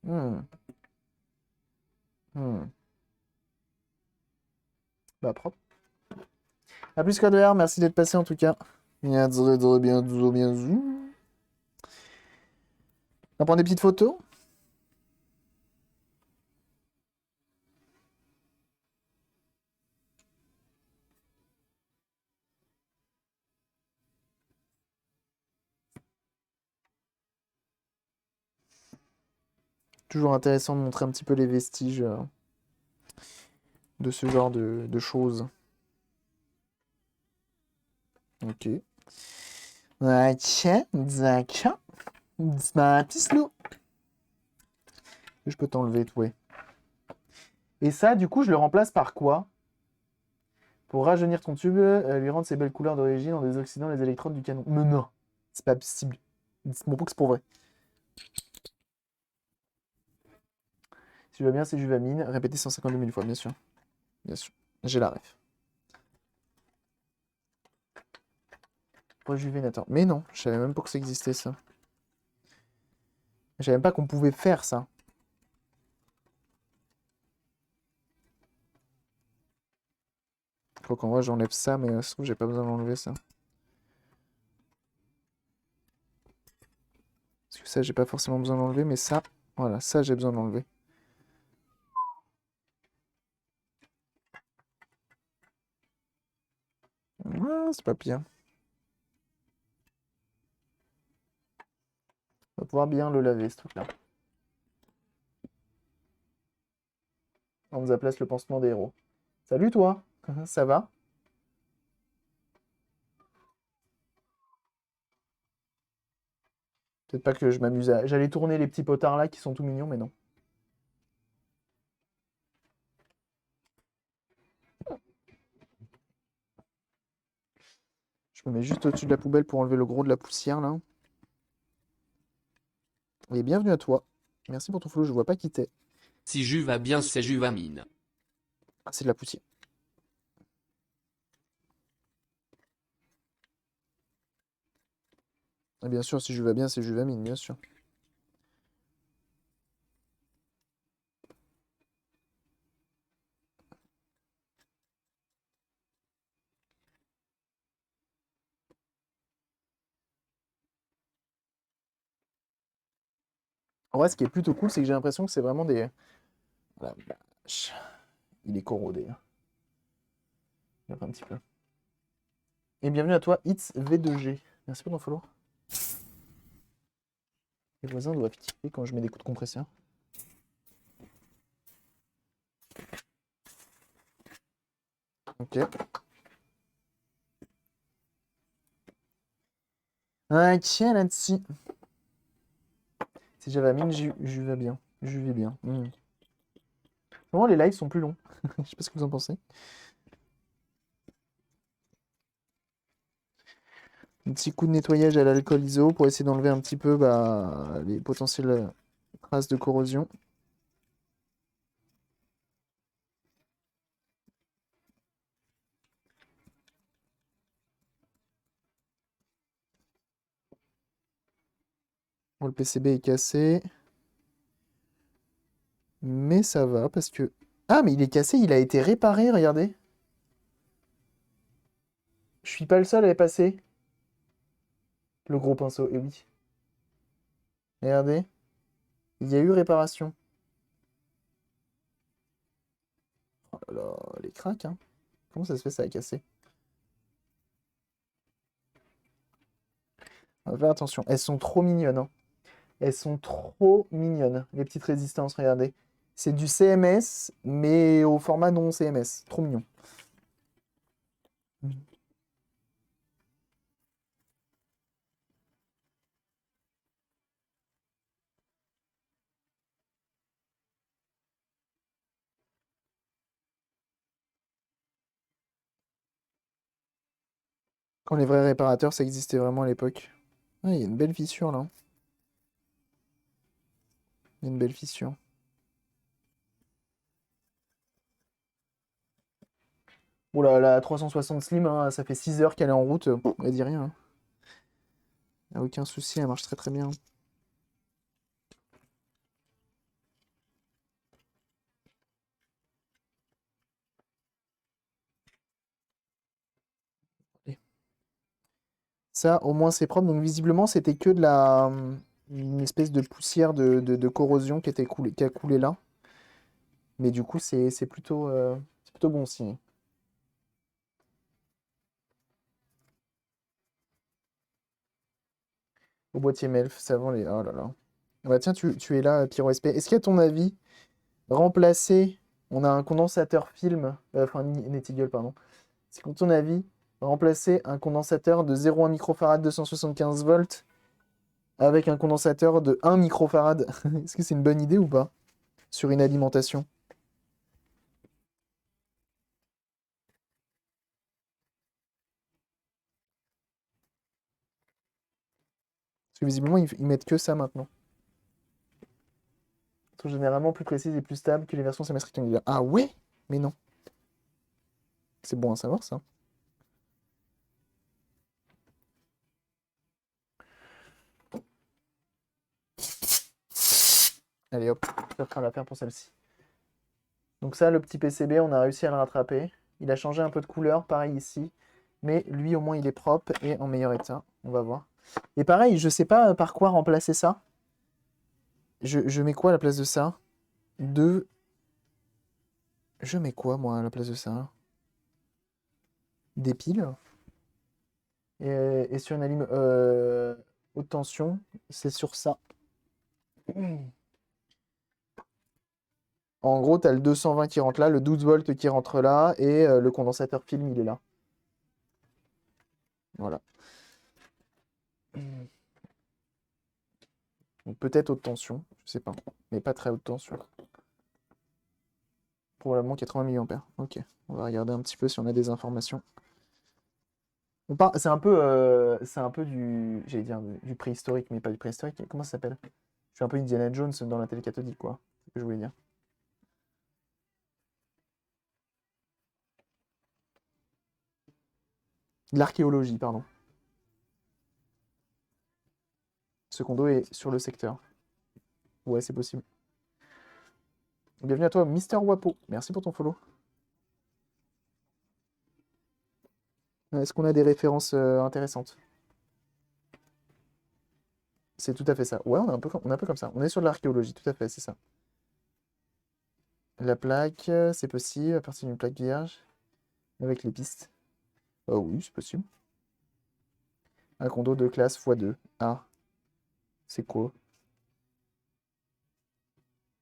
Hmm. Hmm. Bah, propre. A plus, Codeur, merci d'être passé en tout cas. Bien, bien, bien, bien. On va prendre des petites photos. Toujours intéressant de montrer un petit peu les vestiges de ce genre de choses. Ok. Ok, d'accord. Ma petit slow. Je peux t'enlever, ouais. Et ça, du coup, je le remplace par quoi? Pour rajeunir ton tube, lui rendre ses belles couleurs d'origine en désoxydant les électrodes du canon. Mais non, c'est pas possible. Dites-moi pas que c'est pour vrai. Si tu vas bien, c'est Juvamine. Répétez 152 000 fois, bien sûr. Bien sûr. J'ai la ref. Rejuvénateur. Mais non, je savais même pas que ça existait, ça. Je savais même pas qu'on pouvait faire ça. Faut qu'en vrai, j'enlève ça, mais ça se trouve, j'ai pas besoin d'enlever ça. Parce que ça, j'ai pas forcément besoin d'enlever, mais ça, voilà, ça, j'ai besoin d'enlever. Ah, c'est pas pire. On va pouvoir bien le laver, ce truc-là. On nous a place le pansement des héros. Salut, toi! Ça va? Peut-être pas que je m'amuse à... J'allais tourner les petits potards là qui sont tout mignons, mais non. Je me mets juste au-dessus de la poubelle pour enlever le gros de la poussière, là. Et bienvenue à toi. Merci pour ton follow, je vois pas qui t'es. Si Juve va bien, c'est Juvamine. Ah, c'est de la poussière. Et bien sûr, si je vais bien, c'est Juvamine, bien sûr. En vrai, ce qui est plutôt cool, c'est que j'ai l'impression que c'est vraiment des... La vache. Il est corrodé, hein. Il y a un petit peu. Et bienvenue à toi, It's V2G. Merci pour ton follow. Les voisins doivent kiffer quand je mets des coups de compresseur. Ok. Ok, là-dessus. Si j'avais mine, je vais bien. Je vais bien. Vraiment, les lives sont plus longs. Je sais pas ce que vous en pensez. Un petit coup de nettoyage à l'alcool iso pour essayer d'enlever un petit peu les potentielles traces de corrosion. Bon, le PCB est cassé. Mais ça va parce que... Ah, mais il est cassé, il a été réparé, regardez. Je suis pas le seul à y passer. Le gros pinceau, et oui. Regardez. Il y a eu réparation. Oh là là, les cracks, hein. Comment ça se fait, ça a cassé? On va faire attention. Elles sont trop mignonnes, hein. Elles sont trop mignonnes, les petites résistances, regardez. C'est du CMS, mais au format non CMS. Trop mignon. Quand les vrais réparateurs, ça existait vraiment à l'époque. Ah, il y a une belle fissure, là. Il y a une belle fissure. Oh là, la 360 Slim, hein, ça fait 6 heures qu'elle est en route. Elle dit rien, hein. Y a aucun souci, elle marche très très bien. Allez. Ça, au moins, c'est propre. Donc, visiblement, c'était que de la... une espèce de poussière de corrosion qui a coulé là. Mais du coup, c'est plutôt bon signe. Au boîtier Melf, ça vend les... Oh là là. Bah tiens, tu es là, Pyro SP. Est-ce qu'à ton avis, remplacer... On a un condensateur film... Enfin, Nettiggle, pardon. C'est qu'à ton avis, remplacer un condensateur de 0,1 microfarad 275 volts avec un condensateur de 1 microfarad, est-ce que c'est une bonne idée ou pas? Sur une alimentation. que visiblement, ils mettent que ça maintenant. Sont généralement plus précises et plus stables que les versions CMS rectangulaires. Ah ouais? Mais non. C'est bon à savoir ça. Allez hop, ça fera l'affaire pour celle-ci. Donc ça, le petit PCB, on a réussi à le rattraper. Il a changé un peu de couleur, pareil ici. Mais lui, au moins, il est propre et en meilleur état. On va voir. Et pareil, je sais pas par quoi remplacer ça. Je mets quoi à la place de ça? Je mets quoi, moi, à la place de ça? Des piles. Et sur une alim haute tension, c'est sur ça. En gros, tu as le 220 qui rentre là, le 12 volts qui rentre là, et le condensateur film, il est là. Voilà. Donc peut-être haute tension, je sais pas, mais pas très haute tension. Probablement 80 mA. Ok, on va regarder un petit peu si on a des informations. C'est un peu du, j'allais dire du préhistorique, mais pas du préhistorique. Comment ça s'appelle? Je suis un peu Indiana Jones dans la télé cathodique, quoi. C'est ce que je voulais dire. De l'archéologie, pardon. Secondo est sur le secteur. Ouais, c'est possible. Bienvenue à toi, Mister Wapo. Merci pour ton follow. Est-ce qu'on a des références intéressantes? C'est tout à fait ça. Ouais, on est un peu comme ça. On est sur de l'archéologie, tout à fait, c'est ça. La plaque, c'est possible, à partir d'une plaque vierge, avec les pistes. Oh oui, c'est possible. Un condo de classe x2. Ah, c'est quoi?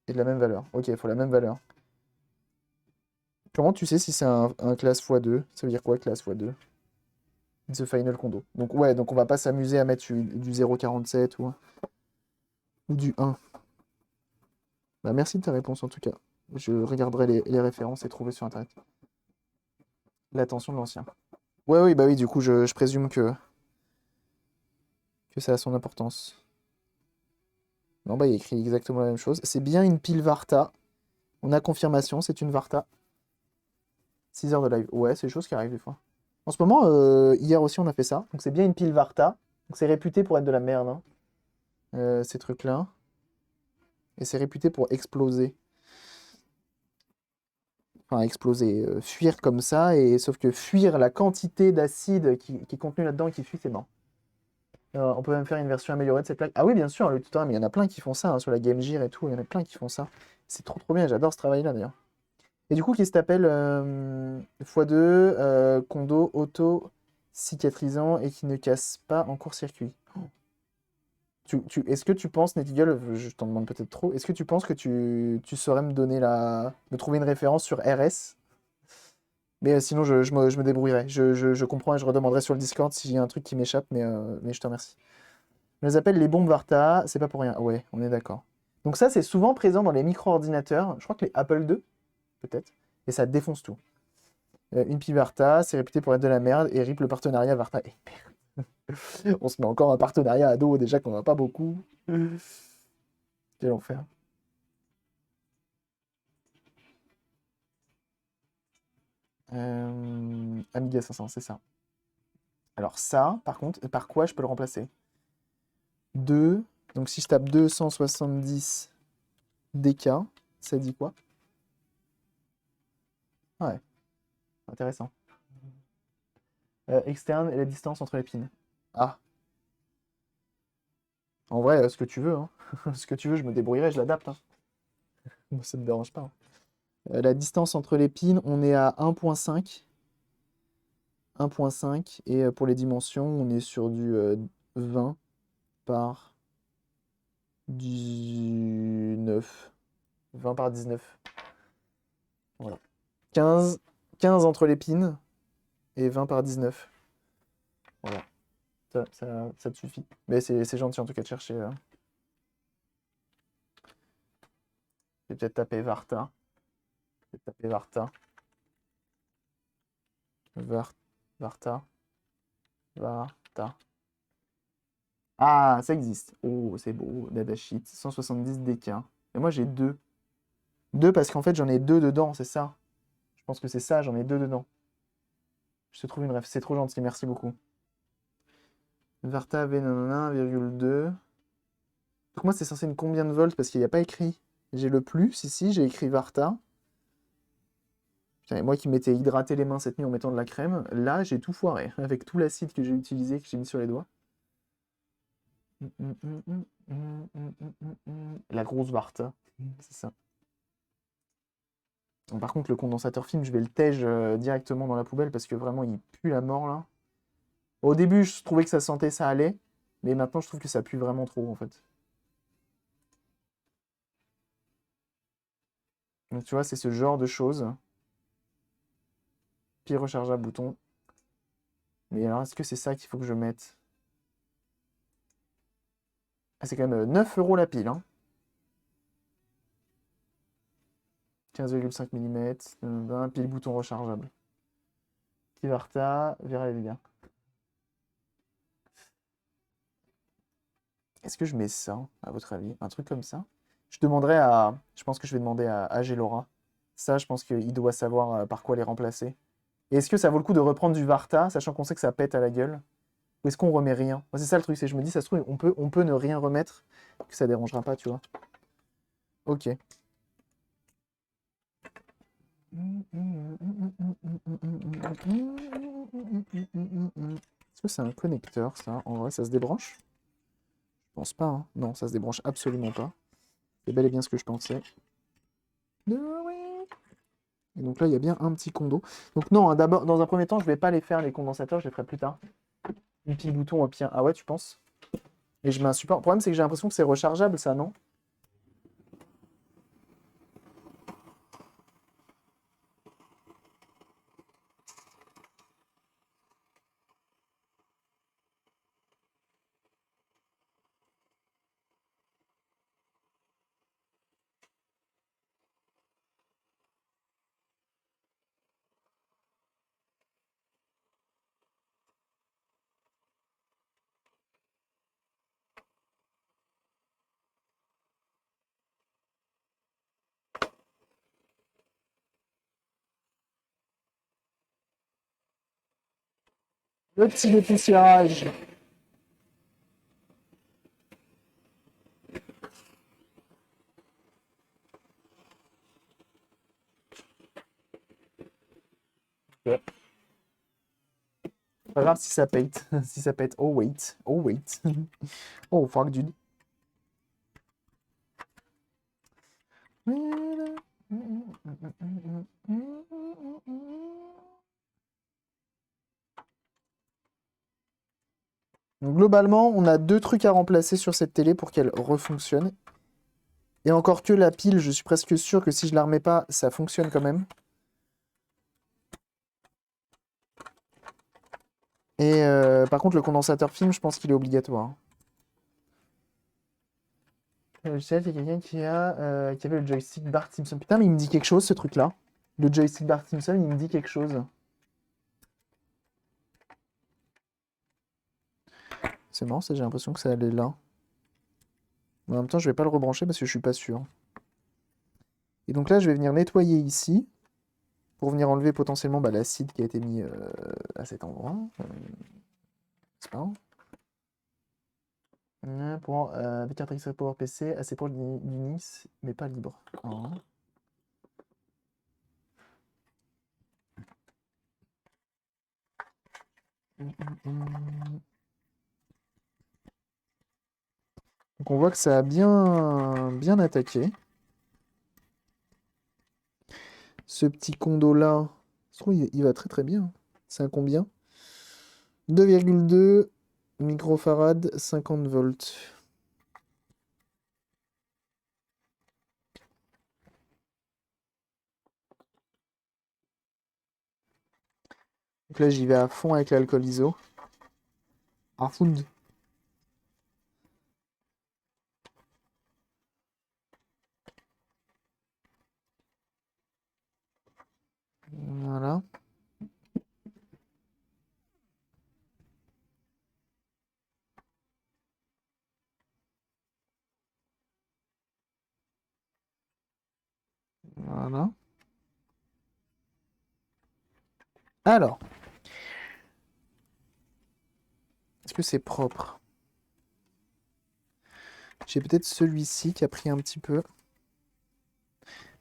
Et de la même valeur. Ok, il faut la même valeur. Comment tu sais si c'est un classe x2? Ça veut dire quoi, classe x2? The final condo. Donc ouais, donc on va pas s'amuser à mettre du 0,47 ou du 1. Bah, merci de ta réponse en tout cas. Je regarderai les références et trouver sur internet. L'attention de l'ancien. Ouais, oui, bah oui, du coup, je présume que ça a son importance. Non, bah, il y a écrit exactement la même chose. C'est bien une pile Varta. On a confirmation, c'est une Varta. 6 heures de live. Ouais, c'est des choses qui arrivent des fois. En ce moment, hier aussi, on a fait ça. Donc, c'est bien une pile Varta. Donc, c'est réputé pour être de la merde, hein, ces trucs-là. Et c'est réputé pour exploser. Enfin, exploser. Fuir comme ça. Et sauf que fuir la quantité d'acide qui est contenue là-dedans et qui fuit, c'est mort. On peut même faire une version améliorée de cette plaque. Ah oui, bien sûr, le tutoriel, mais il y en a plein qui font ça, hein, sur la Game Gear et tout, il y en a plein qui font ça. C'est trop trop bien, j'adore ce travail-là d'ailleurs. Et du coup, qui s'appelle x2, condo auto cicatrisant et qui ne casse pas en court-circuit. Est-ce que tu penses, Netigel, je t'en demande peut-être trop, est-ce que tu penses que tu saurais me donner me trouver une référence sur RS? Mais sinon, je me débrouillerai. Je comprends et je redemanderai sur le Discord s'il y a un truc qui m'échappe, mais je te remercie. On les appelle les bombes Varta, c'est pas pour rien. Ouais, on est d'accord. Donc ça, c'est souvent présent dans les micro-ordinateurs. Je crois que les Apple II, peut-être. Et ça défonce tout. Une pile Varta, c'est réputé pour être de la merde. Et RIP le partenariat Varta. Eh, merde. On se met encore un partenariat à dos, déjà qu'on en a pas beaucoup. Quel enfer. Amiga 500, c'est ça. Alors ça, par contre, par quoi je peux le remplacer? 2. Donc si je tape 270 DK, ça dit quoi? Ouais, intéressant. Externe et la distance entre les pins. Ah, en vrai, ce que tu veux, hein. Ce que tu veux, je me débrouillerai, je l'adapte, hein. Moi, ça me dérange pas, hein. La distance entre les pins, on est à 1.5. 1.5. Et pour les dimensions, on est sur du 20 par 19. 20 par 19. Voilà. 15, 15 entre les pins et 20 par 19. Voilà. Ça te suffit. Mais c'est gentil en tout cas de chercher. Je vais peut-être taper Varta. Je vais taper Varta. Varta. Varta. Ah, ça existe. Oh, c'est beau. Datasheet, 170 DK. Et moi, j'ai deux. Deux parce qu'en fait, j'en ai deux dedans, c'est ça. Je pense que c'est ça, j'en ai deux dedans. Je te trouve une ref. C'est trop gentil, merci beaucoup. Varta V91, 1,2. Donc moi, c'est censé être combien de volts? Parce qu'il n'y a pas écrit. J'ai le plus, ici, j'ai écrit Varta. Putain, et moi qui m'étais hydraté les mains cette nuit en mettant de la crème, là, j'ai tout foiré. Avec tout l'acide que j'ai utilisé, que j'ai mis sur les doigts. La grosse Varta, c'est ça. Bon, par contre, le condensateur film, je vais le tège directement dans la poubelle parce que vraiment, il pue la mort, là. Au début, je trouvais que ça sentait, ça allait. Mais maintenant, je trouve que ça pue vraiment trop, en fait. Donc, tu vois, c'est ce genre de choses. Pile rechargeable bouton. Mais alors, est-ce que c'est ça qu'il faut que je mette? Ah, c'est quand même 9 € la pile, hein. 15,5 mm, pile bouton rechargeable. Kivarta, Vera Elia. Est-ce que je mets ça, à votre avis? Un truc comme ça? Je demanderai à... Je pense que je vais demander à Agelora. Ça, je pense qu'il doit savoir par quoi les remplacer. Et est-ce que ça vaut le coup de reprendre du Varta, sachant qu'on sait que ça pète à la gueule? Ou est-ce qu'on remet rien? Moi, c'est ça le truc, c'est je me dis, ça se trouve, on peut ne rien remettre, que ça dérangera pas, tu vois. Ok. Est-ce que c'est un connecteur, ça? En vrai, ça se débranche? Je pense pas, hein. Non, ça se débranche absolument pas. C'est bel et bien ce que je pensais. Et donc là, il y a bien un petit condo. Donc non, hein, d'abord, dans un premier temps, je vais pas les faire, les condensateurs, je les ferai plus tard. Un petit bouton au pire. Ah ouais, tu penses? Et je mets un support. Le problème, c'est que j'ai l'impression que c'est rechargeable, ça, non? Le petit dépoussiérage. Ouais. Pas grave si ça pète. Si ça pète. Oh wait. Oh wait. Oh fuck dude. Donc, globalement, on a deux trucs à remplacer sur cette télé pour qu'elle refonctionne. Et encore que la pile, je suis presque sûr que si je la remets pas, ça fonctionne quand même. Et par contre, le condensateur film, je pense qu'il est obligatoire. Je sais, il y a quelqu'un qui avait le joystick Bart Simpson. Putain, mais il me dit quelque chose, ce truc-là. Le joystick Bart Simpson, il me dit quelque chose. C'est marrant, ça, j'ai l'impression que ça allait là. Mais en même temps, je vais pas le rebrancher parce que je suis pas sûr. Et donc là, je vais venir nettoyer ici pour venir enlever potentiellement l'acide qui a été mis à cet endroit. C'est pas grave. Pour des cartes extra Power PC, assez pour l'Unix, mais pas libre. Oh. Donc on voit que ça a bien attaqué. Ce petit condo là, je trouve il va très très bien. C'est un combien? 2,2 microfarad, 50 volts. Donc là j'y vais à fond avec l'alcool ISO. À fond. Voilà. Voilà. Alors, est-ce que c'est propre? J'ai peut-être celui-ci qui a pris un petit peu.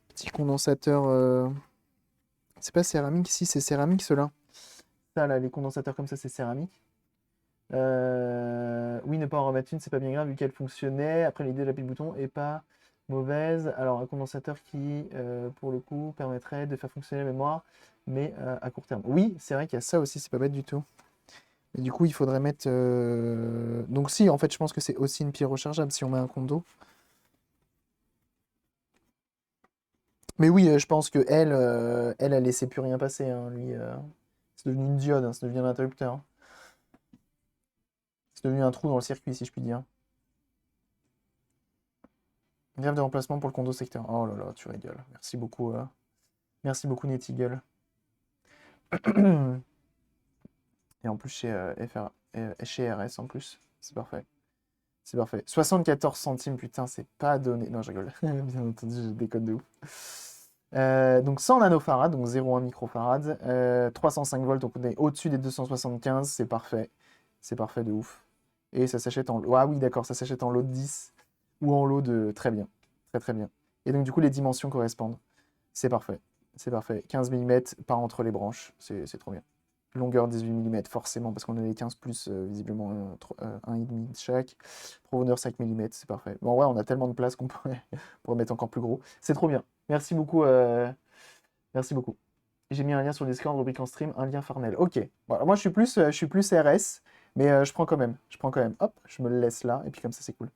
Petit condensateur. C'est pas céramique, si c'est céramique ceux-là. Ça là, les condensateurs comme ça, c'est céramique. Oui, ne pas en remettre une, c'est pas bien grave vu qu'elle fonctionnait. Après, l'idée de la pile bouton est pas mauvaise. Alors, un condensateur qui, pour le coup, permettrait de faire fonctionner la mémoire, mais à court terme. Oui, c'est vrai qu'il y a ça aussi, c'est pas bête du tout. Et du coup, il faudrait mettre. Donc, si, en fait, je pense que c'est aussi une pile rechargeable si on met un condo. Mais oui, je pense que elle laissait plus rien passer, hein, lui. C'est devenu une diode, hein, c'est devenu un interrupteur, hein. C'est devenu un trou dans le circuit, si je puis dire. Grève de remplacement pour le condo secteur. Oh là là, tu rigoles. Merci beaucoup, Netigel. Et en plus, chez RS, en plus. C'est parfait. C'est parfait. 74 centimes, putain, c'est pas donné. Non, je rigole. Bien entendu, je déconne de ouf. Donc 100 nanofarad, donc 0,1 microfarad. 305 volts, donc on est au-dessus des 275, c'est parfait. C'est parfait de ouf. Et ça s'achète en... Ah oui, d'accord, ça s'achète en lot de 10 ou en lot de... Très bien. Très très bien. Et donc du coup, les dimensions correspondent. C'est parfait. C'est parfait. 15 mm par entre les branches. C'est trop bien. Longueur 18 mm, forcément, parce qu'on a les 15 plus, visiblement 1,5 de chaque. Profondeur 5 mm, c'est parfait. Bon, ouais, on a tellement de place qu'on pourrait mettre encore plus gros. C'est trop bien. Merci beaucoup. Merci beaucoup. J'ai mis un lien sur le Discord, rubrique en stream, un lien Farnell. Ok. Voilà, moi, je suis plus RS, mais je prends quand même. Je prends quand même. Hop, je me le laisse là, et puis comme ça, c'est cool.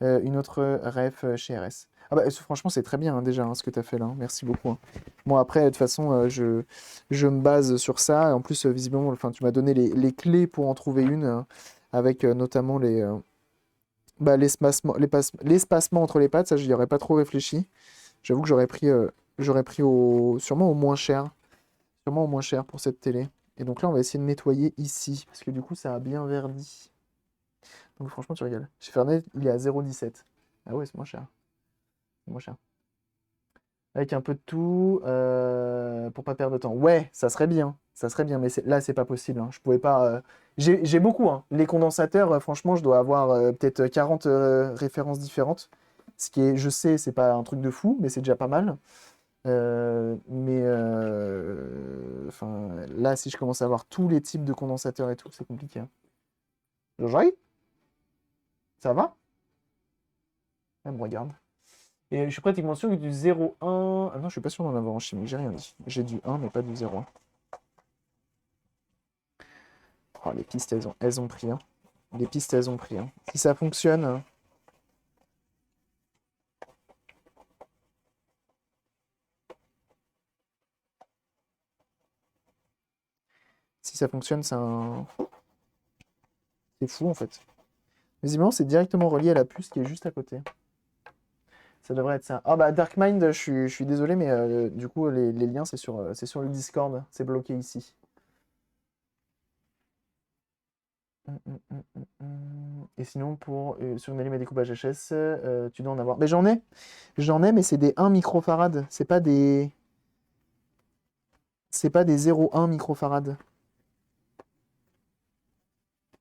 Une autre ref chez RS. Ah bah, franchement, c'est très bien hein, déjà hein, ce que tu as fait là. Merci beaucoup, hein. Bon, après, de toute façon, je me base sur ça. Et en plus, visiblement, enfin, tu m'as donné les clés pour en trouver une, avec notamment l'espacement entre les pattes. Ça, je n'y aurais pas trop réfléchi. J'avoue que j'aurais pris sûrement au moins cher. Sûrement au moins cher pour cette télé. Et donc là, on va essayer de nettoyer ici. Parce que du coup, ça a bien verdi. Donc franchement, tu rigoles. Chez Fernet, il est à 0,17. Ah ouais, c'est moins cher. C'est moins cher. Avec un peu de tout, pour pas perdre de temps. Ouais, ça serait bien. Ça serait bien, mais là, c'est pas possible, hein. Je pouvais pas. J'ai beaucoup, hein. Les condensateurs, franchement, je dois avoir peut-être 40 références différentes. Ce qui est, je sais, c'est pas un truc de fou, mais c'est déjà pas mal. Enfin, là, si je commence à avoir tous les types de condensateurs et tout, c'est compliqué, hein. Joël, ça va? Elle me regarde. Et je suis pratiquement sûr que du 0,1. Ah non, je suis pas sûr d'en avoir en chimie, j'ai rien dit. J'ai du 1, mais pas du 0,1. Oh, les pistes, elles ont pris, hein. Les pistes, elles ont pris, hein. Si ça fonctionne, hein. Si ça fonctionne, c'est fou en fait. Visiblement, c'est directement relié à la puce qui est juste à côté. Ça devrait être ça. Ah bah Darkmind, je suis désolé, mais du coup, les liens, c'est sur le Discord. C'est bloqué ici. Et sinon, sur une allumette découpage HS, tu dois en avoir. Mais j'en ai, mais c'est des 1 microfarad. C'est pas des 0,1 microfarad.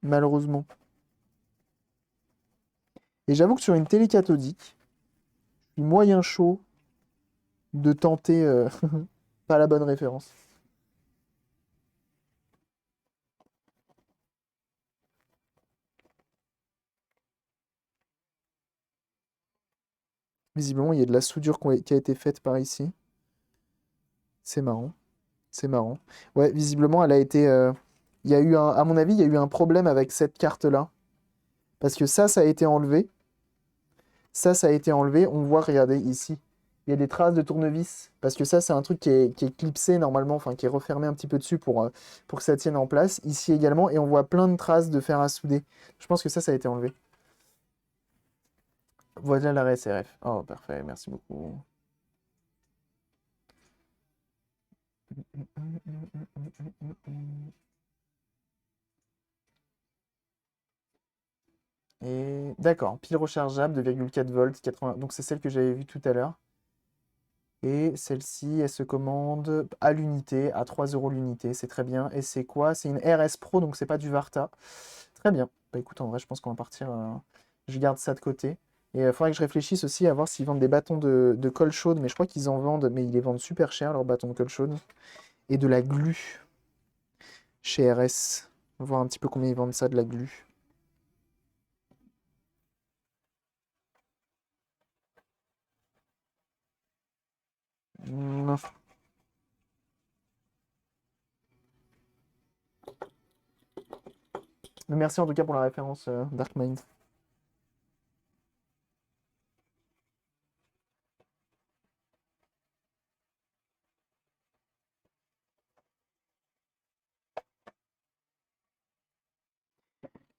Malheureusement. Et j'avoue que sur une télé cathodique, je suis moyen chaud de tenter pas la bonne référence. Visiblement, il y a de la soudure qui a été faite par ici. C'est marrant. C'est marrant. Ouais, visiblement, elle a été. Il y a eu à mon avis, il y a eu un problème avec cette carte-là. Parce que ça a été enlevé. Ça a été enlevé. On voit, regardez ici. Il y a des traces de tournevis. Parce que ça, c'est un truc qui est clipsé normalement, enfin qui est refermé un petit peu dessus pour que ça tienne en place. Ici également. Et on voit plein de traces de fer à souder. Je pense que ça a été enlevé. Voilà l'arrêt SRF. Oh, parfait. Merci beaucoup. Et d'accord, pile rechargeable, 2,4 volts, 80. Donc c'est celle que j'avais vue tout à l'heure. Et celle-ci, elle se commande à l'unité, à 3 € l'unité, c'est très bien. Et c'est quoi? C'est une RS Pro, donc c'est pas du Varta. Très bien. Bah écoute, en vrai, je pense qu'on va partir. Je garde ça de côté. Et il faudrait que je réfléchisse aussi à voir s'ils vendent des bâtons de colle chaude, mais je crois qu'ils en vendent, mais ils les vendent super cher, leurs bâtons de colle chaude. Et de la glu chez RS. On va voir un petit peu combien ils vendent ça, de la glu. Non. Mais merci en tout cas pour la référence, Dark Mind.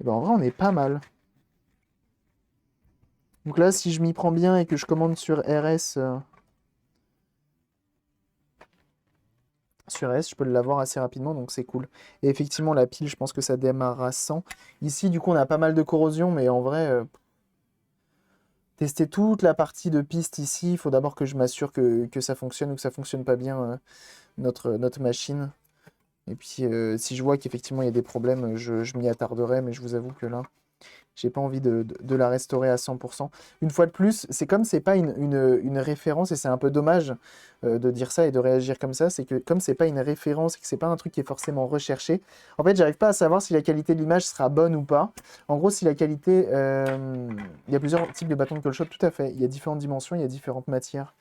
Et ben en vrai, on est pas mal. Donc là, si je m'y prends bien et que je commande sur RS, je peux l'avoir assez rapidement, donc c'est cool. Et effectivement, la pile, je pense que ça démarre à 100. Ici, du coup, on a pas mal de corrosion, mais en vrai, tester toute la partie de piste ici, il faut d'abord que je m'assure que ça fonctionne ou que ça fonctionne pas bien, notre machine. Et puis, si je vois qu'effectivement il y a des problèmes, je m'y attarderai, mais je vous avoue que là, j'ai pas envie de la restaurer à 100%. Une fois de plus, c'est comme c'est pas une référence, et c'est un peu dommage de dire ça et de réagir comme ça, c'est que comme c'est pas une référence et que c'est pas un truc qui est forcément recherché, en fait, j'arrive pas à savoir si la qualité de l'image sera bonne ou pas. En gros, si la qualité... il y a plusieurs types de bâtons de colle-shot, tout à fait. Il y a différentes dimensions, il y a différentes matières.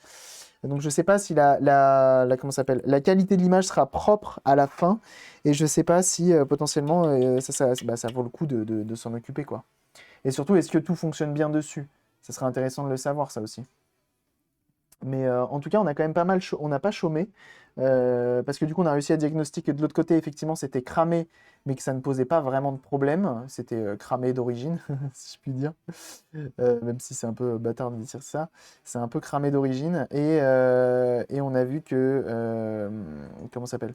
Donc je sais pas si comment ça s'appelle, la qualité de l'image sera propre à la fin, et je sais pas si potentiellement ça vaut le coup de s'en occuper, quoi. Et surtout, est-ce que tout fonctionne bien dessus? Ça serait intéressant de le savoir, ça aussi. Mais en tout cas, on a quand même pas mal, on n'a pas chômé, parce que du coup, on a réussi à diagnostiquer que de l'autre côté, effectivement, c'était cramé, mais que ça ne posait pas vraiment de problème. C'était cramé d'origine, si je puis dire. Même si c'est un peu bâtard de dire ça, c'est un peu cramé d'origine. Et on a vu que, comment ça s'appelle?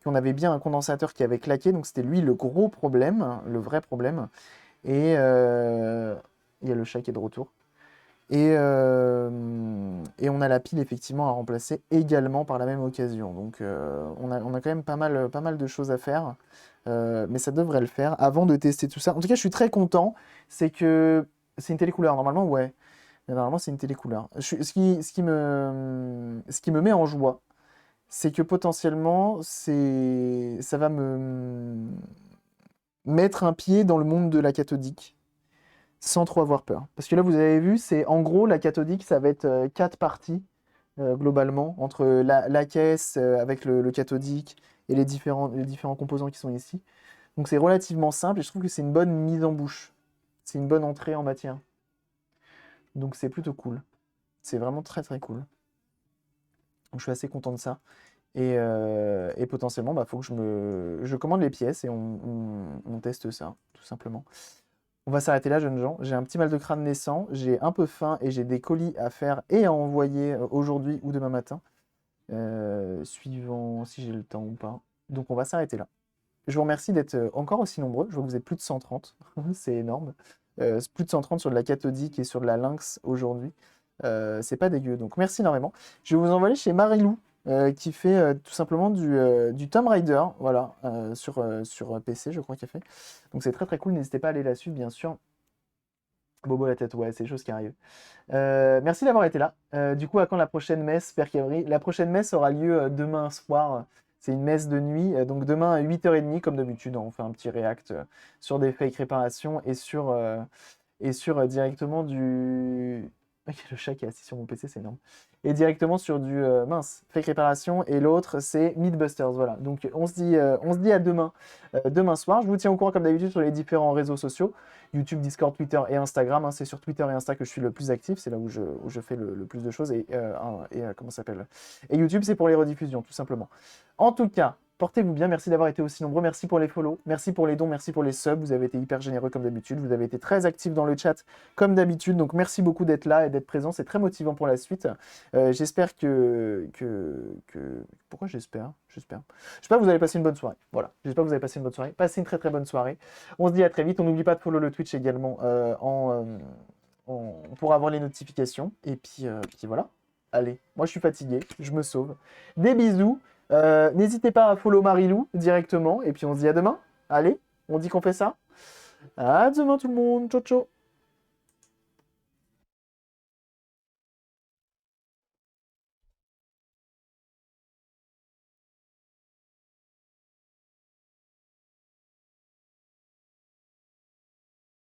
Qu'on avait bien un condensateur qui avait claqué, donc c'était lui le gros problème, hein, le vrai problème. Et il y a le chat qui est de retour. Et on a la pile effectivement à remplacer également par la même occasion. Donc on a quand même pas mal de choses à faire. Mais ça devrait le faire avant de tester tout ça. En tout cas, je suis très content. C'est que c'est une télécouleur. Normalement, ouais. Mais normalement, c'est une télécouleur. Ce qui me met en joie, c'est que potentiellement, ça va me mettre un pied dans le monde de la cathodique sans trop avoir peur. Parce que là, vous avez vu, c'est en gros la cathodique, ça va être 4 parties globalement, entre la caisse avec le cathodique et les différents composants qui sont ici. Donc c'est relativement simple et je trouve que c'est une bonne mise en bouche. C'est une bonne entrée en matière. Donc c'est plutôt cool. C'est vraiment très très cool. Donc je suis assez content de ça. Et potentiellement, bah, faut que je commande les pièces et on teste ça, tout simplement. On va s'arrêter là, jeunes gens. J'ai un petit mal de crâne naissant, j'ai un peu faim et j'ai des colis à faire et à envoyer aujourd'hui ou demain matin, suivant si j'ai le temps ou pas. Donc on va s'arrêter là. Je vous remercie d'être encore aussi nombreux. Je vois que vous êtes plus de 130, c'est énorme. Plus de 130 sur de la cathodique et sur de la lynx aujourd'hui. C'est pas dégueu, donc merci énormément. Je vais vous envoyer chez Marilou, qui fait tout simplement du Tomb Raider, voilà, sur PC, je crois qu'elle fait. Donc c'est très très cool, n'hésitez pas à aller la suivre, bien sûr. Bobo la tête, ouais, c'est des choses qui arrivent. Merci d'avoir été là. Du coup, à quand la prochaine messe, Père Cavry? La prochaine messe aura lieu demain soir. C'est une messe de nuit. Donc demain à 8h30, comme d'habitude, on fait un petit react sur des fake réparations et sur directement du... Ok, le chat qui est assis sur mon PC, c'est énorme. Et directement sur du fake réparation. Et l'autre, c'est Mythbusters. Voilà. Donc on se dit à demain, demain soir. Je vous tiens au courant comme d'habitude sur les différents réseaux sociaux. YouTube, Discord, Twitter et Instagram, hein. C'est sur Twitter et Insta que je suis le plus actif. C'est là où je fais le plus de choses. Comment ça s'appelle? Et YouTube, c'est pour les rediffusions, tout simplement. En tout cas, portez-vous bien, merci d'avoir été aussi nombreux, merci pour les follow, merci pour les dons, merci pour les subs, vous avez été hyper généreux comme d'habitude, vous avez été très actifs dans le chat comme d'habitude, donc merci beaucoup d'être là et d'être présent, c'est très motivant pour la suite. J'espère Pourquoi j'espère? J'espère que vous allez passer une bonne soirée, voilà, j'espère que vous allez passer une bonne soirée, passez une très très bonne soirée, on se dit à très vite, on n'oublie pas de follow le Twitch également pour avoir les notifications, et puis voilà. Allez, moi je suis fatigué, je me sauve. Des bisous. N'hésitez pas à follow Marilou directement. Et puis on se dit à demain. Allez, on dit qu'on fait ça. À demain tout le monde. Ciao ciao.